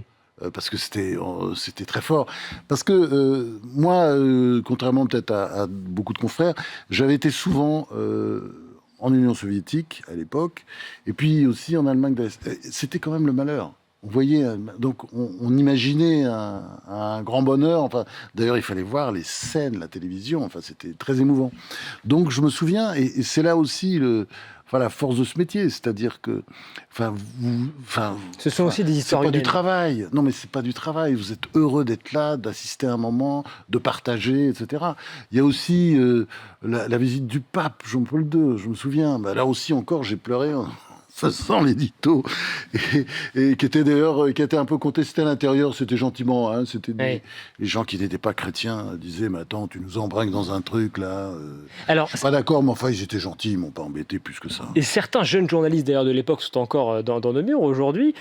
Speaker 6: Parce que c'était très fort. Parce que moi, contrairement peut-être à beaucoup de confrères, j'avais été souvent... en Union soviétique, à l'époque, et puis aussi en Allemagne de l'Est. C'était quand même le malheur. On voyait, donc on imaginait un grand bonheur. Enfin, d'ailleurs, il fallait voir les scènes, la télévision. Enfin, c'était très émouvant. Donc, je me souviens, et c'est là aussi la force de ce métier, c'est-à-dire que,
Speaker 1: ce sont aussi des histoires
Speaker 6: humaines. C'est pas du travail. Non, mais c'est pas du travail. Vous êtes heureux d'être là, d'assister à un moment, de partager, etc. Il y a aussi la visite du pape Jean-Paul II. Je me souviens. Là aussi encore, j'ai pleuré. Ça sent l'édito, et qui était d'ailleurs un peu contesté à l'intérieur. C'était gentiment, hein, c'était les gens qui n'étaient pas chrétiens disaient mais attends, tu nous embringues dans un truc là. Alors, je suis pas d'accord, mais enfin ils étaient gentils, ils m'ont pas embêté plus que ça.
Speaker 1: Et certains jeunes journalistes d'ailleurs de l'époque sont encore dans nos murs aujourd'hui.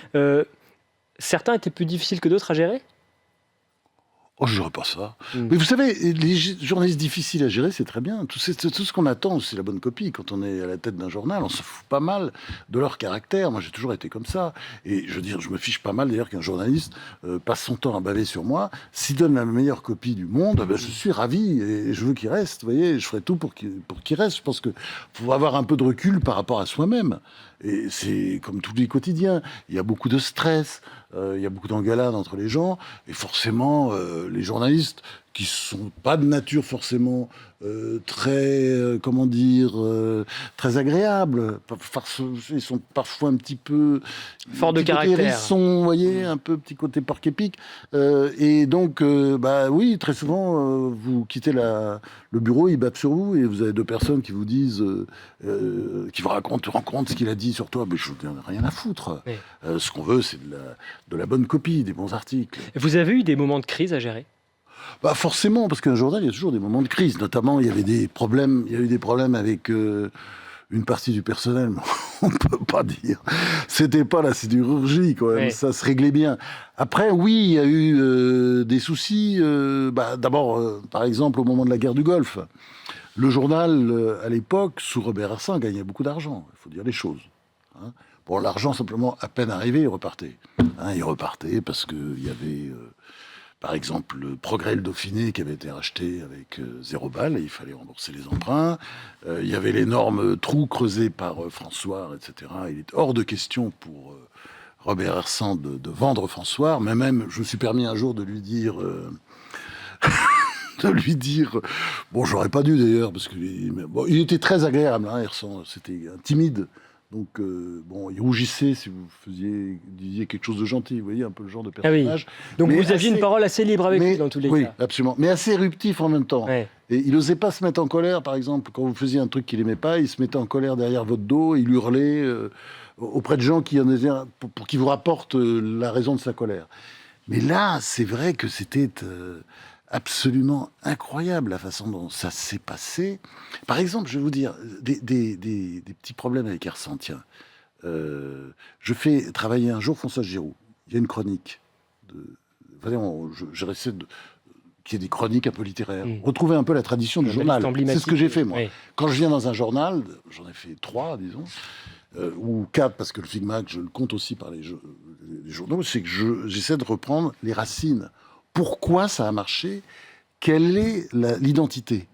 Speaker 1: Certains étaient plus difficiles que d'autres à gérer.
Speaker 6: Oh, je dirais pas ça. Mais vous savez, les journalistes difficiles à gérer, c'est très bien. Tout ce qu'on attend, c'est la bonne copie. Quand on est à la tête d'un journal, on se fout pas mal de leur caractère. Moi, j'ai toujours été comme ça. Et je veux dire, je me fiche pas mal d'ailleurs qu'un journaliste passe son temps à baver sur moi. S'il donne la meilleure copie du monde, ben, je suis ravi et je veux qu'il reste. Vous voyez, je ferai tout pour qu'il reste. Je pense qu'il faut avoir un peu de recul par rapport à soi-même. Et c'est comme tous les quotidiens. Il y a beaucoup de stress, il y a beaucoup d'engueulades entre les gens. Et forcément, les journalistes qui sont pas de nature forcément très, très agréables. Ils sont parfois un petit peu...
Speaker 1: Fort de caractère.
Speaker 6: Ils sont, vous voyez, un peu petit côté porc-épic. Et donc, oui, très souvent, vous quittez le bureau, ils battent sur vous, et vous avez deux personnes qui vous disent, qui vous racontent ce qu'il a dit sur toi. Mais je n'en ai rien à foutre. Oui. Ce qu'on veut, c'est de la bonne copie, des bons articles.
Speaker 1: Vous avez eu des moments de crise à gérer ?
Speaker 6: Forcément, parce qu'un journal, il y a toujours des moments de crise. Notamment, il y a eu des problèmes avec une partie du personnel. On ne peut pas dire. C'était pas la sidérurgie, quand même. Oui. Ça se réglait bien. Après, oui, il y a eu des soucis. D'abord, par exemple, au moment de la guerre du Golfe, le journal, à l'époque, sous Robert Hersan, gagnait beaucoup d'argent. Il faut dire les choses. Hein. Bon, l'argent, simplement, à peine arrivé, il repartait. Il repartait parce qu'il y avait... Par exemple, le Progrès et le Dauphiné qui avait été racheté avec 0 balles, et il fallait rembourser les emprunts. Il y avait l'énorme trou creusé par François, etc. Il est hors de question pour Robert Hersan de vendre François. Mais même, je me suis permis un jour de lui dire... bon, j'aurais pas dû d'ailleurs, parce qu'il était très agréable, Hersan, c'était timide. Donc, il rougissait si vous disiez quelque chose de gentil, vous voyez, un peu le genre de personnage.
Speaker 1: Ah oui. Donc, vous aviez une parole assez libre avec lui, dans tous les cas.
Speaker 6: Oui, absolument. Mais assez éruptif en même temps. Ouais. Et il n'osait pas se mettre en colère, par exemple, quand vous faisiez un truc qu'il n'aimait pas, il se mettait en colère derrière votre dos, il hurlait auprès de gens qui en étaient, pour qu'ils vous rapportent la raison de sa colère. Mais là, c'est vrai que c'était... absolument incroyable la façon dont ça s'est passé. Par exemple, je vais vous dire, des petits problèmes avec Hersan. Tiens, je fais travailler un jour François Giroud. Il y a une chronique. J'essaie qu'il y ait des chroniques un peu littéraires. Retrouver un peu la tradition du journal. C'est ce que j'ai fait, moi. Oui. Quand je viens dans un journal, j'en ai fait 3, disons, ou 4, parce que le Figmag, je le compte aussi par les journaux, c'est que j'essaie de reprendre les racines. Pourquoi ça a marché? Quelle est l'identité?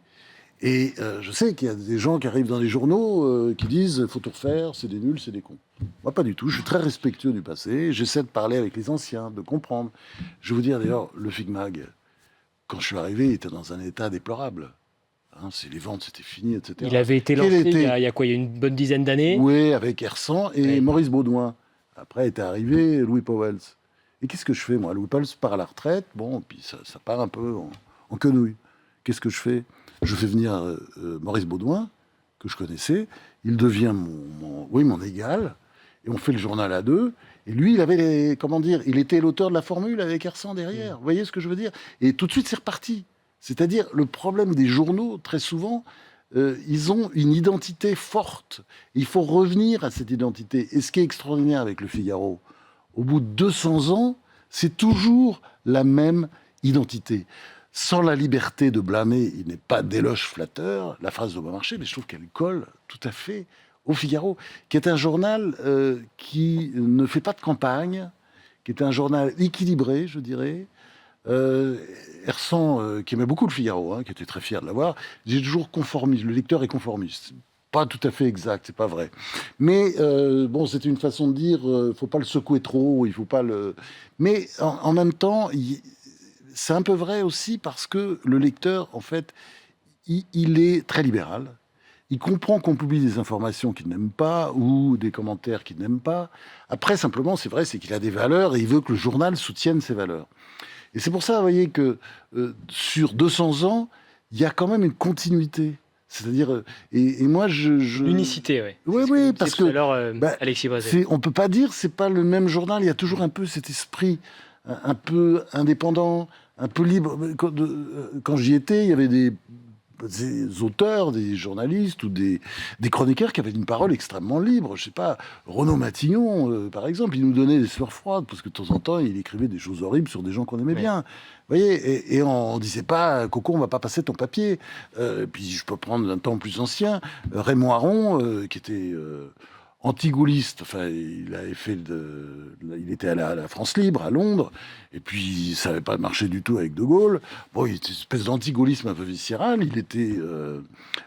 Speaker 6: Et je sais qu'il y a des gens qui arrivent dans les journaux qui disent « faut tout refaire, c'est des nuls, c'est des cons ». Moi, pas du tout. Je suis très respectueux du passé. J'essaie de parler avec les anciens, de comprendre. Je vais vous dire d'ailleurs, le Figmag, quand je suis arrivé, il était dans un état déplorable. Les ventes, c'était fini, etc.
Speaker 1: Il avait été lancé il y a quoi? Il y a une bonne dizaine d'années?
Speaker 6: Oui, avec Hersan et Maurice Baudouin. Après était arrivé Louis Pauwels. Et qu'est-ce que je fais, moi? Louis Pauwels part à la retraite, puis ça part un peu en quenouille. Qu'est-ce que je fais? Je fais venir Maurice Baudouin, que je connaissais. Il devient mon égal. Et on fait le journal à deux. Et lui, il avait il était l'auteur de la formule avec Hersan derrière. Vous voyez ce que je veux dire? Et tout de suite, c'est reparti. C'est-à-dire, le problème des journaux, très souvent, ils ont une identité forte. Il faut revenir à cette identité. Et ce qui est extraordinaire avec le Figaro, au bout de 200 ans, c'est toujours la même identité. Sans la liberté de blâmer, il n'est pas d'éloge flatteur. La phrase de Beaumarchais, mais je trouve qu'elle colle tout à fait au Figaro, qui est un journal qui ne fait pas de campagne, qui est un journal équilibré, je dirais. Hersan, qui aimait beaucoup le Figaro, qui était très fier de l'avoir, disait toujours conformiste. Le lecteur est conformiste. Pas tout à fait exact, c'est pas vrai. Mais c'était une façon de dire, faut pas le secouer trop, il faut pas le. Mais en même temps, c'est un peu vrai aussi parce que le lecteur, en fait, il est très libéral. Il comprend qu'on publie des informations qu'il n'aime pas ou des commentaires qu'il n'aime pas. Après, simplement, c'est vrai, c'est qu'il a des valeurs et il veut que le journal soutienne ses valeurs. Et c'est pour ça, vous voyez, que sur 200 ans, il y a quand même une continuité. C'est-à-dire, et moi,
Speaker 1: L'unicité, oui.
Speaker 6: Oui, parce que
Speaker 1: Alexis Brézé.
Speaker 6: On peut pas dire, c'est pas le même journal. Il y a toujours un peu cet esprit, un peu indépendant, un peu libre. Quand j'y étais, il y avait des auteurs, des journalistes ou des chroniqueurs qui avaient une parole extrêmement libre. Je sais pas, Renaud Matignon, par exemple, il nous donnait des sueurs froides parce que de temps en temps, il écrivait des choses horribles sur des gens qu'on aimait bien. Vous voyez, et on disait pas, Coco, on va pas passer ton papier. Puis je peux prendre un temps plus ancien, Raymond Aron, qui était anti-gaulliste. Enfin, il était à la France Libre à Londres, et puis ça n'avait pas marché du tout avec De Gaulle. Bon, il était une espèce d'anti-gaullisme un peu viscéral. Il était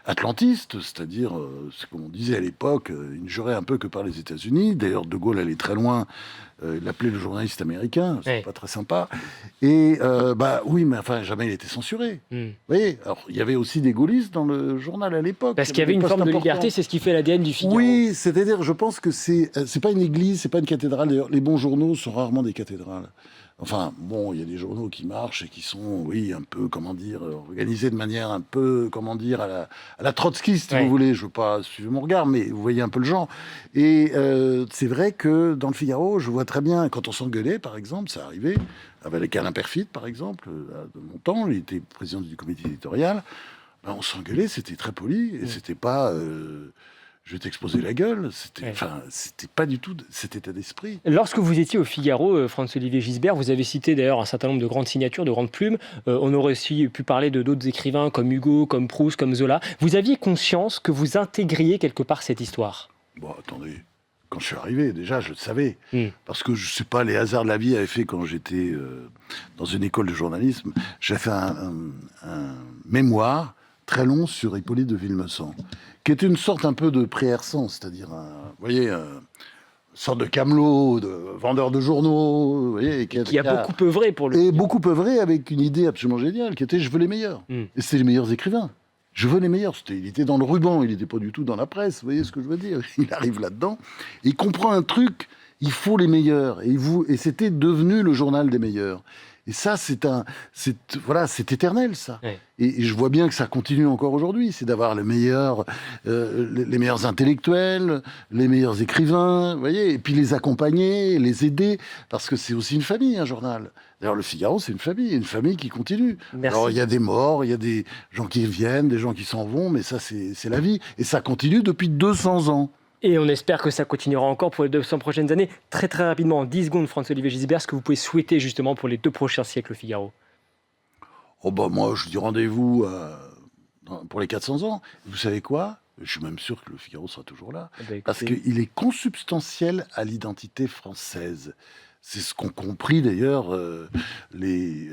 Speaker 6: atlantiste, c'est-à-dire, c'est comme on disait à l'époque, il ne jurait un peu que par les États-Unis. D'ailleurs, De Gaulle allait très loin. Il l'appelait le journaliste américain, c'est pas très sympa. Et oui, mais enfin, jamais il était censuré. Vous voyez, alors il y avait aussi des gaullistes dans le journal à l'époque.
Speaker 1: Parce qu'il y avait une forme de liberté, c'est ce qui fait l'ADN du Figaro.
Speaker 6: Oui, c'est-à-dire, je pense que c'est pas une église, c'est pas une cathédrale. D'ailleurs, les bons journaux sont rarement des cathédrales. Enfin, bon, il y a des journaux qui marchent et qui sont, oui, un peu, comment dire, organisés de manière un peu, comment dire, à la trotskiste, si vous voulez. Je veux pas suivre mon regard, mais vous voyez un peu le genre. Et c'est vrai que dans le Figaro, je vois très bien, quand on s'engueulait, par exemple, ça arrivait, avec Alain Perfit, par exemple, de mon temps, il était président du comité éditorial, ben, on s'engueulait, c'était très poli, et c'était pas... je vais t'exposer la gueule. C'était pas du tout cet état d'esprit.
Speaker 1: Lorsque vous étiez au Figaro, François-Olivier Gisbert, vous avez cité d'ailleurs un certain nombre de grandes signatures, de grandes plumes. On aurait aussi pu parler de d'autres écrivains comme Hugo, comme Proust, comme Zola. Vous aviez conscience que vous intégriez quelque part cette histoire?
Speaker 6: Bon, attendez. Quand je suis arrivé, déjà, je le savais. Parce que, je sais pas, les hasards de la vie avaient fait, quand j'étais dans une école de journalisme, j'ai fait un mémoire très long sur Hippolyte de Villemessant, qui était une sorte un peu de Préhersan, c'est-à-dire, vous voyez, une sorte de camelot, de vendeur de journaux, vous voyez,
Speaker 1: qui a beaucoup œuvré pour le...
Speaker 6: Et beaucoup œuvré avec une idée absolument géniale, qui était « je veux les meilleurs ». Et c'était les meilleurs écrivains. Je veux les meilleurs. Il était dans le ruban, il n'était pas du tout dans la presse, vous voyez ce que je veux dire? Il arrive là-dedans, et il comprend un truc, il faut les meilleurs. Et c'était devenu le journal des meilleurs. Et ça, c'est éternel, ça. Ouais. Et je vois bien que ça continue encore aujourd'hui. C'est d'avoir les meilleurs intellectuels, les meilleurs écrivains, vous voyez, et puis les accompagner, les aider, parce que c'est aussi une famille, un journal. D'ailleurs, le Figaro, c'est une famille qui continue. Merci. Alors, il y a des morts, il y a des gens qui viennent, des gens qui s'en vont, mais ça, c'est la vie. Et ça continue depuis 200 ans.
Speaker 1: Et on espère que ça continuera encore pour les 200 prochaines années. Très très rapidement, en 10 secondes, François-Olivier Gisbert, ce que vous pouvez souhaiter justement pour les 2 prochains siècles au Figaro?
Speaker 6: Oh bah moi, je dis rendez-vous pour les 400 ans. Vous savez quoi? Je suis même sûr que le Figaro sera toujours là. Parce qu'il est consubstantiel à l'identité française. C'est ce qu'ont compris d'ailleurs les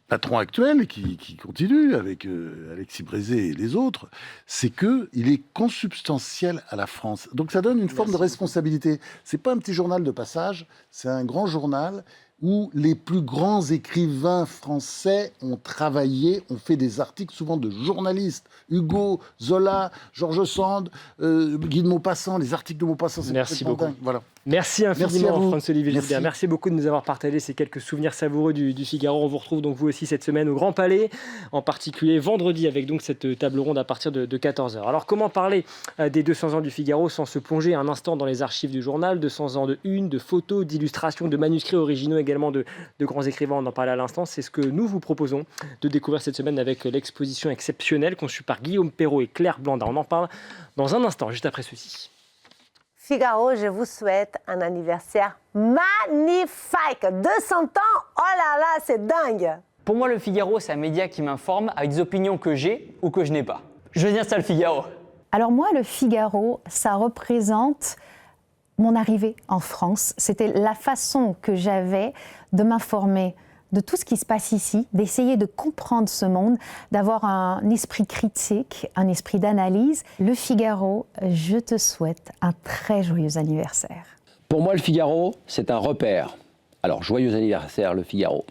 Speaker 6: patrons actuels qui continuent avec Alexis Brézé et les autres. C'est qu'il est consubstantiel à la France. Donc ça donne une forme de responsabilité. C'est pas un petit journal de passage, c'est un grand journal où les plus grands écrivains français ont travaillé, ont fait des articles souvent de journalistes. Hugo, Zola, Georges Sand, Guy de Maupassant, les articles de Maupassant.
Speaker 1: Merci beaucoup.
Speaker 6: Dingue. Voilà.
Speaker 1: Merci infiniment, François-Olivier Gisbert. Merci beaucoup de nous avoir partagé ces quelques souvenirs savoureux du Figaro. On vous retrouve donc vous aussi cette semaine au Grand Palais, en particulier vendredi avec donc cette table ronde à partir de 14h. Alors comment parler des 200 ans du Figaro sans se plonger un instant dans les archives du journal? 200 ans de une, de photos, d'illustrations, de manuscrits originaux également de grands écrivains, on en parlait à l'instant. C'est ce que nous vous proposons de découvrir cette semaine avec l'exposition exceptionnelle conçue par Guillaume Perrault et Claire Blandin. On en parle dans un instant, juste après ceci.
Speaker 7: Figaro, je vous souhaite un anniversaire magnifique. 200 ans, oh là là, c'est dingue.
Speaker 8: Pour moi, le Figaro, c'est un média qui m'informe avec des opinions que j'ai ou que je n'ai pas. Je veux dire ça, le Figaro.
Speaker 9: Alors moi, le Figaro, ça représente mon arrivée en France. C'était la façon que j'avais de m'informer de tout ce qui se passe ici, d'essayer de comprendre ce monde, d'avoir un esprit critique, un esprit d'analyse. Le Figaro, je te souhaite un très joyeux anniversaire.
Speaker 10: Pour moi, le Figaro, c'est un repère. Alors, joyeux anniversaire, le Figaro.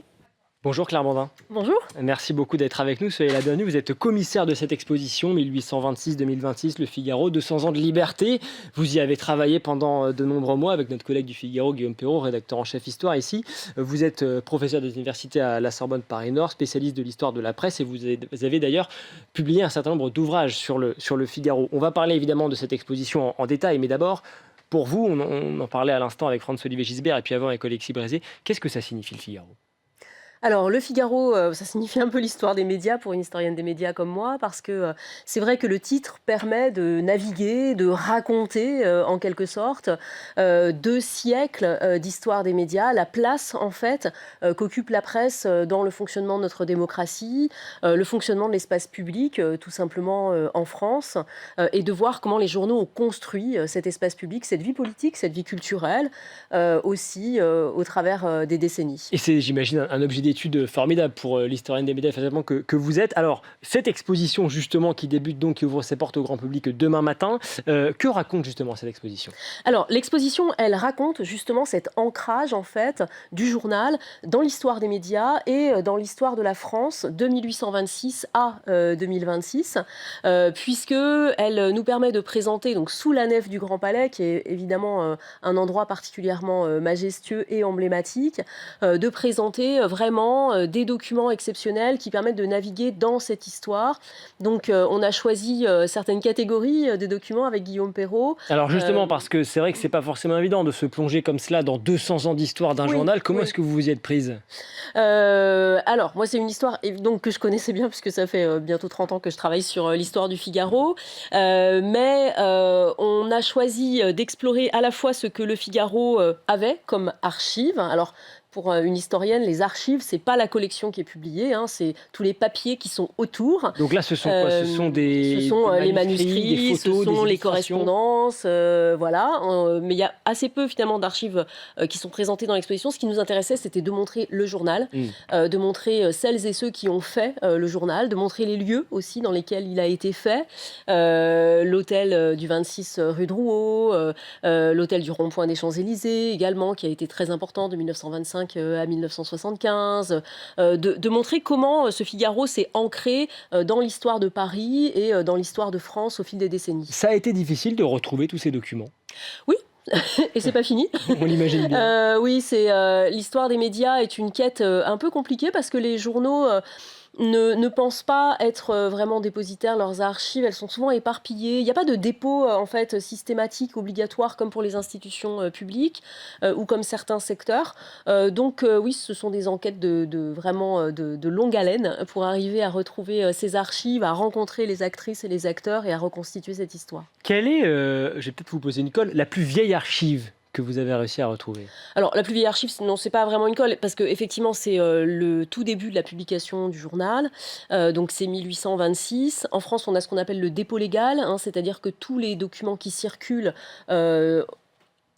Speaker 1: Bonjour Claire Blandin.
Speaker 11: Bonjour.
Speaker 1: Merci beaucoup d'être avec nous. Soyez la bienvenue. Vous êtes commissaire de cette exposition 1826-2026, Le Figaro, 200 ans de liberté. Vous y avez travaillé pendant de nombreux mois avec notre collègue du Figaro, Guillaume Perrault, rédacteur en chef histoire ici. Vous êtes professeur des universités à la Sorbonne Paris-Nord, spécialiste de l'histoire de la presse et vous avez d'ailleurs publié un certain nombre d'ouvrages sur le Figaro. On va parler évidemment de cette exposition en détail, mais d'abord, pour vous, on en parlait à l'instant avec François-Olivier Gisbert et puis avant avec Alexis Brézé, qu'est-ce que ça signifie le Figaro ?
Speaker 7: Alors, Le Figaro, ça signifie un peu l'histoire des médias pour une historienne des médias comme moi, parce que c'est vrai que le titre permet de naviguer, de raconter, en quelque sorte, 2 siècles d'histoire des médias, la place, en fait, qu'occupe la presse dans le fonctionnement de notre démocratie, le fonctionnement de l'espace public, tout simplement, en France, et de voir comment les journaux ont construit cet espace public, cette vie politique, cette vie culturelle, aussi, au travers des décennies.
Speaker 1: Et c'est, j'imagine, un objet d'étude formidable pour l'historienne des médias que vous êtes. Alors, cette exposition, justement, qui débute donc, qui ouvre ses portes au grand public demain matin, que raconte justement cette exposition ?
Speaker 7: Alors, l'exposition, elle raconte justement cet ancrage, en fait, du journal dans l'histoire des médias et dans l'histoire de la France de 1826 à 2026, puisqu'elle nous permet de présenter, donc, sous la nef du Grand Palais, qui est évidemment un endroit particulièrement majestueux et emblématique, de présenter vraiment des documents exceptionnels qui permettent de naviguer dans cette histoire. Donc, on a choisi certaines catégories de documents avec Guillaume Perrault.
Speaker 1: Alors justement, parce que c'est vrai que c'est pas forcément évident de se plonger comme cela dans 200 ans d'histoire d'un journal. Comment est-ce que vous vous y êtes prise ?
Speaker 7: Alors, moi, c'est une histoire donc, que je connaissais bien, puisque ça fait bientôt 30 ans que je travaille sur l'histoire du Figaro. Mais on a choisi d'explorer à la fois ce que le Figaro avait comme archives. Alors, pour une historienne, les archives, c'est pas la collection qui est publiée, hein, c'est tous les papiers qui sont autour.
Speaker 1: Donc là, ce sont quoi ? Ce sont des
Speaker 7: les manuscrits,
Speaker 1: des photos,
Speaker 7: ce sont
Speaker 1: des
Speaker 7: les correspondances, voilà. Mais il y a assez peu finalement d'archives qui sont présentées dans l'exposition. Ce qui nous intéressait, c'était de montrer le journal, de montrer celles et ceux qui ont fait le journal, de montrer les lieux aussi dans lesquels il a été fait. L'hôtel du 26 rue Drouot, l'hôtel du Rond-Point des Champs-Élysées également, qui a été très important de 1925 à 1975, de montrer comment ce Figaro s'est ancré dans l'histoire de Paris et dans l'histoire de France au fil des décennies.
Speaker 1: Ça a été difficile de retrouver tous ces documents ?
Speaker 7: Oui. Et c'est pas fini.
Speaker 1: On l'imagine bien.
Speaker 7: Oui, l'histoire des médias est une quête un peu compliquée parce que les journaux ne pensent pas être vraiment dépositaires de leurs archives. Elles sont souvent éparpillées. Il n'y a pas de dépôt en fait systématique, obligatoire, comme pour les institutions publiques ou comme certains secteurs. Donc oui, ce sont des enquêtes vraiment de longue haleine pour arriver à retrouver ces archives, à rencontrer les actrices et les acteurs et à reconstituer cette histoire.
Speaker 1: Quelle est, je vais peut-être vous poser une colle, la plus vieille archive que vous avez réussi à retrouver ?
Speaker 7: Alors, la plus vieille archive, non, c'est pas vraiment une colle, parce qu'effectivement, c'est le tout début de la publication du journal, donc c'est 1826. En France, on a ce qu'on appelle le dépôt légal, hein, c'est-à-dire que tous les documents qui circulent,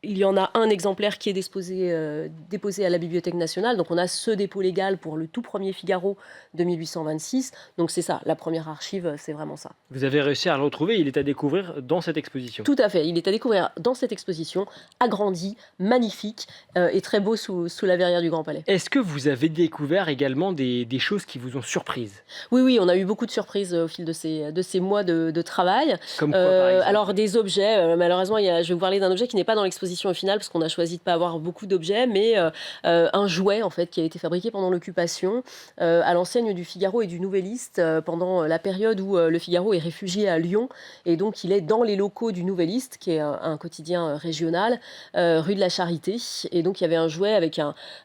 Speaker 7: il y en a un exemplaire qui est déposé à la Bibliothèque nationale. Donc on a ce dépôt légal pour le tout premier Figaro de 1826. Donc c'est ça, la première archive, c'est vraiment ça.
Speaker 1: Vous avez réussi à le retrouver, il est à découvrir dans cette exposition.
Speaker 7: Tout à fait, il est à découvrir dans cette exposition, agrandi, magnifique et très beau sous la verrière du Grand Palais.
Speaker 1: Est-ce que vous avez découvert également des choses qui vous ont surprise ?
Speaker 7: Oui, on a eu beaucoup de surprises au fil de ces mois de travail.
Speaker 1: Comme quoi, par exemple ?
Speaker 7: Alors des objets, malheureusement, je vais vous parler d'un objet qui n'est pas dans l'exposition au final, parce qu'on a choisi de ne pas avoir beaucoup d'objets, mais un jouet en fait qui a été fabriqué pendant l'occupation à l'enseigne du Figaro et du Nouvelliste pendant la période où le Figaro est réfugié à Lyon, et donc il est dans les locaux du Nouvelliste, qui est un quotidien régional, rue de la Charité, et donc il y avait un jouet avec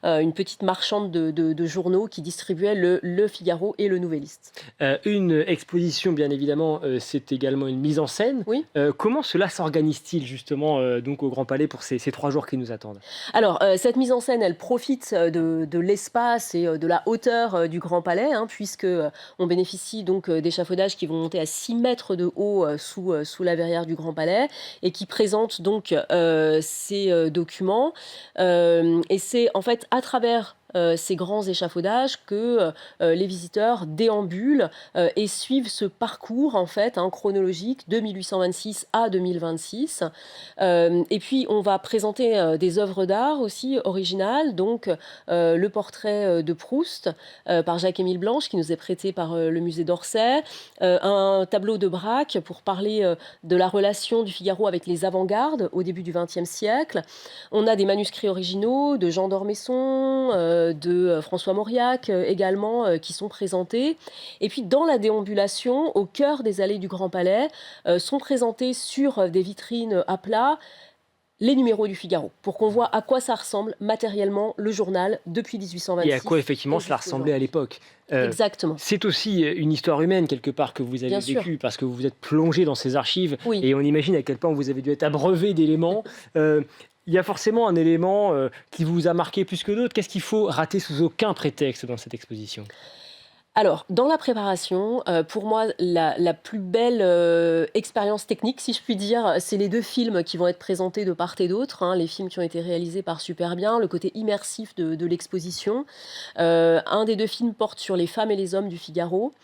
Speaker 7: une petite marchande de journaux qui distribuait le Figaro et le Nouvelliste.
Speaker 1: Une exposition, bien évidemment, c'est également une mise en scène.
Speaker 7: Oui.
Speaker 1: Comment cela s'organise-t-il justement donc au Grand Palais pour ces 3 jours qui nous attendent ?
Speaker 7: Alors, cette mise en scène, elle profite de l'espace et de la hauteur du Grand Palais, hein, puisque on bénéficie donc d'échafaudages qui vont monter à 6 mètres de haut sous la verrière du Grand Palais et qui présentent donc ces documents. Et c'est en fait à travers ces grands échafaudages que les visiteurs déambulent et suivent ce parcours en fait chronologique de 1826 à 2026. Et puis on va présenter des œuvres d'art aussi originales, donc le portrait de Proust par Jacques-Émile Blanche qui nous est prêté par le musée d'Orsay, un tableau de Braque pour parler de la relation du Figaro avec les avant-gardes au début du XXe siècle. On a des manuscrits originaux de Jean d'Ormesson, de François Mauriac également qui sont présentés. Et puis dans la déambulation, au cœur des allées du Grand Palais, sont présentés sur des vitrines à plat les numéros du Figaro, pour qu'on voit à quoi ça ressemble matériellement le journal depuis 1826.
Speaker 1: Et à quoi effectivement cela ressemblait à l'époque.
Speaker 7: Exactement.
Speaker 1: C'est aussi une histoire humaine quelque part que vous avez vécue, parce que vous vous êtes plongé dans ces archives, et on imagine à quel point vous avez dû être abreuvé d'éléments. Il y a forcément un élément qui vous a marqué plus que d'autres. Qu'est-ce qu'il faut rater sous aucun prétexte dans cette exposition ?
Speaker 7: Alors, dans la préparation, pour moi, la plus belle expérience technique, si je puis dire, c'est les 2 films qui vont être présentés de part et d'autre, hein, les films qui ont été réalisés par Superbien, le côté immersif de l'exposition. Un des 2 films porte sur les femmes et les hommes du Figaro.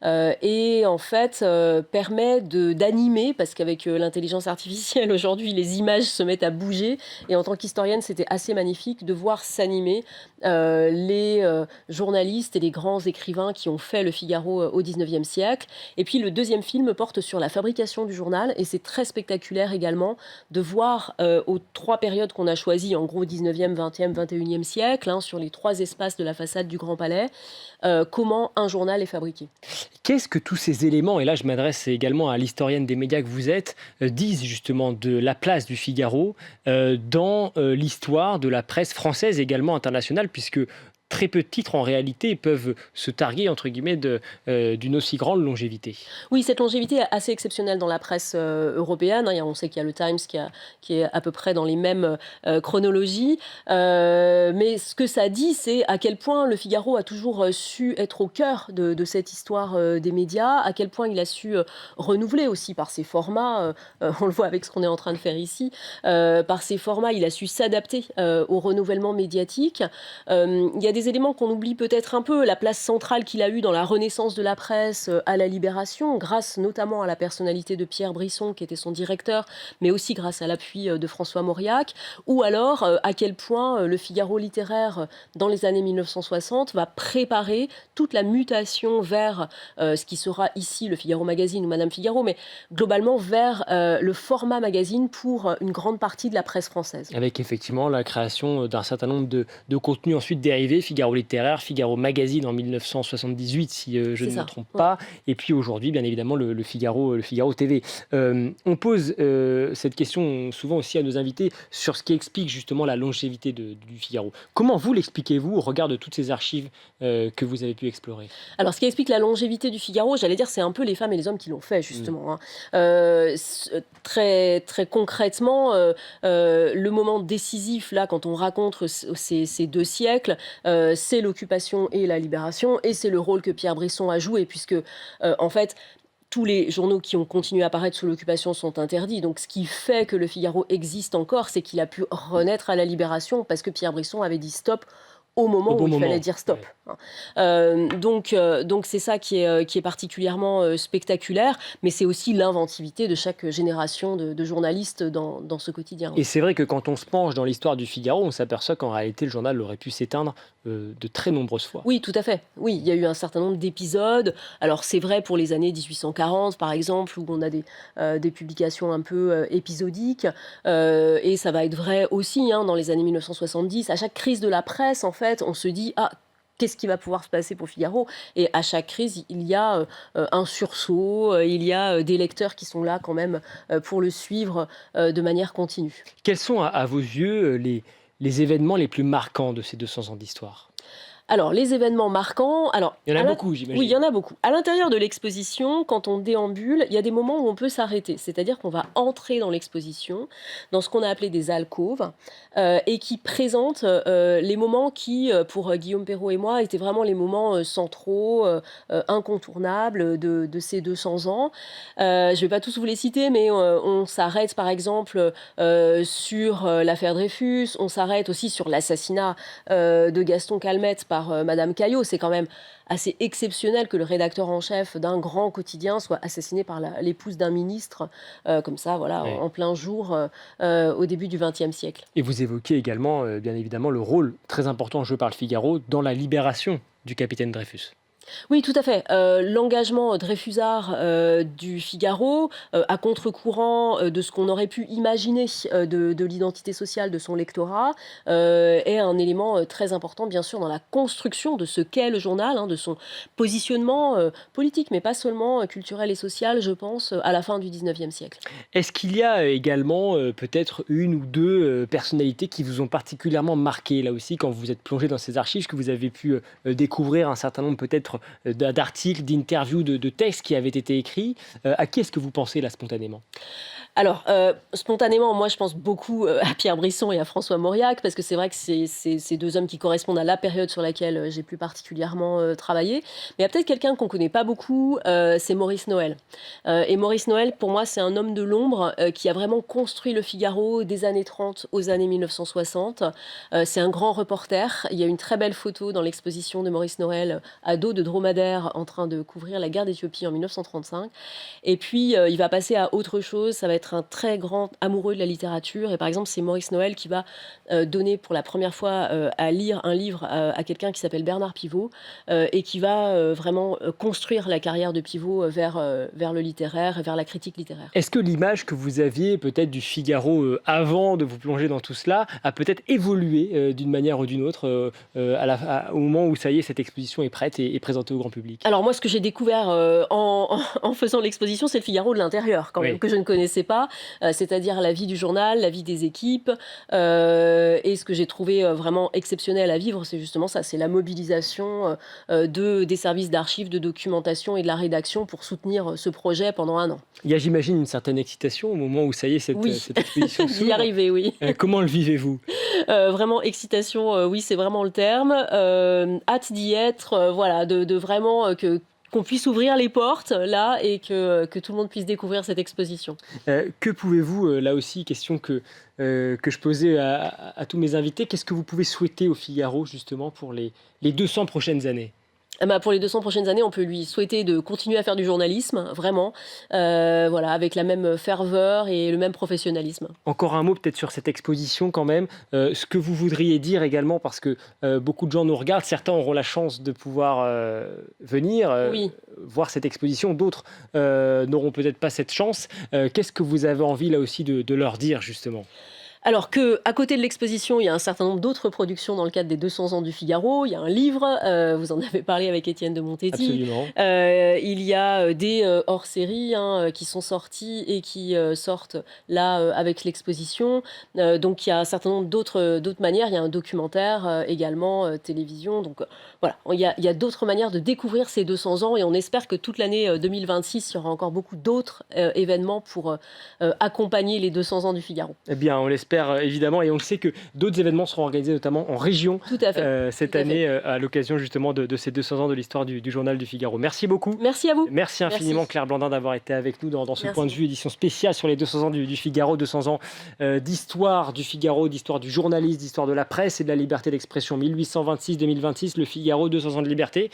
Speaker 7: Et en fait permet d'animer, parce qu'avec l'intelligence artificielle aujourd'hui les images se mettent à bouger, et en tant qu'historienne c'était assez magnifique de voir s'animer les journalistes et les grands écrivains qui ont fait le Figaro au 19e siècle. Et puis le 2e film porte sur la fabrication du journal, et c'est très spectaculaire également de voir aux 3 périodes qu'on a choisies, en gros 19e, 20e, 21e siècle, hein, sur les 3 espaces de la façade du Grand Palais, comment un journal est fabriqué.
Speaker 1: Qu'est-ce que tous ces éléments, et là je m'adresse également à l'historienne des médias que vous êtes, disent justement de la place du Figaro dans l'histoire de la presse française, également internationale, puisque très peu de titres en réalité peuvent se targuer entre guillemets d'une aussi grande longévité.
Speaker 7: Oui, cette longévité est assez exceptionnelle dans la presse européenne. On sait qu'il y a le Times qui est à peu près dans les mêmes chronologies. Mais ce que ça dit, c'est à quel point le Figaro a toujours su être au cœur de cette histoire des médias, à quel point il a su renouveler aussi par ses formats. On le voit avec ce qu'on est en train de faire ici. Par ses formats, il a su s'adapter au renouvellement médiatique. Il y a des éléments qu'on oublie peut-être un peu, la place centrale qu'il a eue dans la renaissance de la presse à la Libération, grâce notamment à la personnalité de Pierre Brisson, qui était son directeur, mais aussi grâce à l'appui de François Mauriac, ou alors à quel point le Figaro littéraire, dans les années 1960, va préparer toute la mutation vers ce qui sera ici le Figaro Magazine ou Madame Figaro, mais globalement vers le format magazine pour une grande partie de la presse française.
Speaker 1: Avec effectivement la création d'un certain nombre de contenus ensuite dérivés, Figaro littéraire, Figaro Magazine en 1978, si je ne me trompe pas, et puis aujourd'hui, bien évidemment, le Figaro TV. On pose cette question souvent aussi à nos invités sur ce qui explique justement la longévité du Figaro. Comment vous l'expliquez-vous au regard de toutes ces archives que vous avez pu explorer ?
Speaker 7: Alors, ce qui explique la longévité du Figaro, j'allais dire, c'est un peu les femmes et les hommes qui l'ont fait, justement. Très, très concrètement, le moment décisif, là, quand on raconte ces 2 siècles, c'est l'occupation et la libération, et c'est le rôle que Pierre Brisson a joué, puisque, en fait, tous les journaux qui ont continué à apparaître sous l'occupation sont interdits. Donc, ce qui fait que le Figaro existe encore, c'est qu'il a pu renaître à la libération, parce que Pierre Brisson avait dit stop au moment où il fallait dire stop. Ouais. Donc c'est ça qui est particulièrement spectaculaire, mais c'est aussi l'inventivité de chaque génération de journalistes dans ce quotidien.
Speaker 1: Et c'est vrai que quand on se penche dans l'histoire du Figaro, on s'aperçoit qu'en réalité le journal aurait pu s'éteindre de très nombreuses fois.
Speaker 7: Oui, tout à fait. Oui, il y a eu un certain nombre d'épisodes. Alors c'est vrai pour les années 1840 par exemple, où on a des publications un peu épisodiques, et ça va être vrai aussi dans les années 1970. À chaque crise de la presse, en fait, on se dit qu'est-ce qui va pouvoir se passer pour Figaro ? Et à chaque crise, il y a un sursaut, il y a des lecteurs qui sont là quand même pour le suivre de manière continue.
Speaker 1: Quels sont à vos yeux les événements les plus marquants de ces 200 ans d'histoire ?
Speaker 7: Alors, les événements marquants...
Speaker 1: il y en a beaucoup, j'imagine.
Speaker 7: Oui, il y en a beaucoup. À l'intérieur de l'exposition, quand on déambule, il y a des moments où on peut s'arrêter. C'est-à-dire qu'on va entrer dans l'exposition, dans ce qu'on a appelé des alcôves, et qui présentent les moments qui, pour Guillaume Perrault et moi, étaient vraiment les moments centraux, incontournables de ces 200 ans. Je ne vais pas tous vous les citer, mais on s'arrête, par exemple, sur l'affaire Dreyfus. On s'arrête aussi sur l'assassinat de Gaston Calmette par Madame Caillot. C'est quand même assez exceptionnel que le rédacteur en chef d'un grand quotidien soit assassiné par l'épouse d'un ministre, comme ça, voilà,
Speaker 1: ouais.
Speaker 7: en plein jour, au début du XXe siècle.
Speaker 1: Et vous évoquez également, bien évidemment, le rôle très important joué par le Figaro dans la libération du capitaine Dreyfus.
Speaker 7: Oui, tout à fait. L'engagement Dreyfusard du Figaro, à contre-courant de ce qu'on aurait pu imaginer de l'identité sociale de son lectorat, est un élément très important, bien sûr, dans la construction de ce qu'est le journal, de son positionnement politique, mais pas seulement culturel et social, je pense, à la fin du 19e siècle.
Speaker 1: Est-ce qu'il y a également peut-être une ou deux personnalités qui vous ont particulièrement marqué, là aussi, quand vous êtes plongé dans ces archives, que vous avez pu découvrir un certain nombre peut-être d'articles, d'interviews, de textes qui avaient été écrits. À qui est-ce que vous pensez là spontanément ?
Speaker 7: Alors, spontanément, moi, je pense beaucoup à Pierre Brisson et à François Mauriac, parce que c'est vrai que c'est ces deux hommes qui correspondent à la période sur laquelle j'ai plus particulièrement travaillé. Mais il y a peut-être quelqu'un qu'on ne connaît pas beaucoup, c'est Maurice Noël. Et Maurice Noël, pour moi, c'est un homme de l'ombre qui a vraiment construit le Figaro des années 30 aux années 1960. C'est un grand reporter. Il y a une très belle photo dans l'exposition de Maurice Noël à dos de dromadaire en train de couvrir la guerre d'Éthiopie en 1935. Et puis, il va passer à autre chose. Ça va être un très grand amoureux de la littérature. Et par exemple, c'est Maurice Noël qui va donner pour la première fois à lire un livre à quelqu'un qui s'appelle Bernard Pivot et qui va vraiment construire la carrière de Pivot vers le littéraire et vers la critique littéraire.
Speaker 1: Est-ce que l'image que vous aviez peut-être du Figaro avant de vous plonger dans tout cela a peut-être évolué d'une manière ou d'une autre au moment où, ça y est, cette exposition est prête et présentée au grand public ?
Speaker 7: Alors moi, ce que j'ai découvert en faisant l'exposition, c'est le Figaro de l'intérieur, quand même, que je ne connaissais pas, c'est-à-dire la vie du journal, la vie des équipes. Et ce que j'ai trouvé vraiment exceptionnel à vivre, c'est justement ça, c'est la mobilisation des services d'archives, de documentation et de la rédaction pour soutenir ce projet pendant 1 an.
Speaker 1: Il y a, j'imagine, une certaine excitation au moment où, ça y est, cette exposition s'ouvre.
Speaker 7: D'y arriver, oui.
Speaker 1: Comment le vivez-vous ?
Speaker 7: Vraiment, excitation, oui, c'est vraiment le terme. Hâte d'y être, voilà, de vraiment qu'on puisse ouvrir les portes là et que tout le monde puisse découvrir cette exposition.
Speaker 1: Que pouvez-vous, là aussi, question que je posais à tous mes invités, qu'est-ce que vous pouvez souhaiter au Figaro justement pour les 200 prochaines années ?
Speaker 7: Pour les 200 prochaines années, on peut lui souhaiter de continuer à faire du journalisme, vraiment, voilà, avec la même ferveur et le même professionnalisme.
Speaker 1: Encore un mot peut-être sur cette exposition quand même, ce que vous voudriez dire également, parce que beaucoup de gens nous regardent, certains auront la chance de pouvoir venir voir cette exposition, d'autres n'auront peut-être pas cette chance. Qu'est-ce que vous avez envie là aussi de leur dire justement ?
Speaker 7: Alors qu'à côté de l'exposition, il y a un certain nombre d'autres productions dans le cadre des 200 ans du Figaro. Il y a un livre, vous en avez parlé avec Étienne de Montetti.
Speaker 1: Absolument.
Speaker 7: Il y a des hors-séries qui sont sortis et qui sortent là avec l'exposition. Donc il y a un certain nombre d'autres manières. Il y a un documentaire également, télévision. Donc voilà, il y a d'autres manières de découvrir ces 200 ans et on espère que toute l'année 2026, il y aura encore beaucoup d'autres événements pour accompagner les 200 ans du Figaro.
Speaker 1: Eh bien, on l'espère évidemment, et on sait que d'autres événements seront organisés notamment en région cette année à l'occasion justement de ces 200 ans de l'histoire du journal du Figaro. Merci beaucoup.
Speaker 7: Merci à vous.
Speaker 1: Merci infiniment Claire Blandin d'avoir été avec nous dans ce point de vue, édition spéciale sur les 200 ans du Figaro, 200 ans d'histoire du Figaro, d'histoire du journalisme, d'histoire de la presse et de la liberté d'expression. 1826-2026, le Figaro, 200 ans de liberté.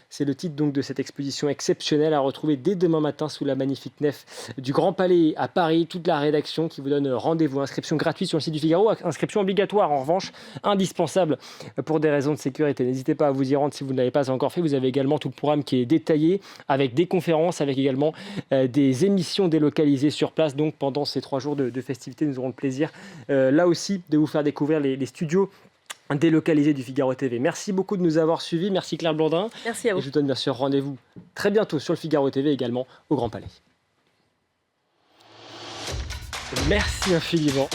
Speaker 1: C'est le titre donc de cette exposition exceptionnelle à retrouver dès demain matin sous la magnifique nef du Grand Palais à Paris. Toute la rédaction qui vous donne rendez-vous. Inscription gratuite sur le site du Figaro, inscription obligatoire en revanche, indispensable pour des raisons de sécurité. N'hésitez pas à vous y rendre si vous ne l'avez pas encore fait. Vous avez également tout le programme qui est détaillé avec des conférences, avec également des émissions délocalisées sur place. Donc pendant ces 3 jours de festivités, nous aurons le plaisir là aussi de vous faire découvrir les studios délocalisé du Figaro TV. Merci beaucoup de nous avoir suivis. Merci Claire Blandin.
Speaker 7: Merci à vous.
Speaker 1: Et je vous donne bien sûr rendez-vous très bientôt sur le Figaro TV, également au Grand Palais. Merci infiniment.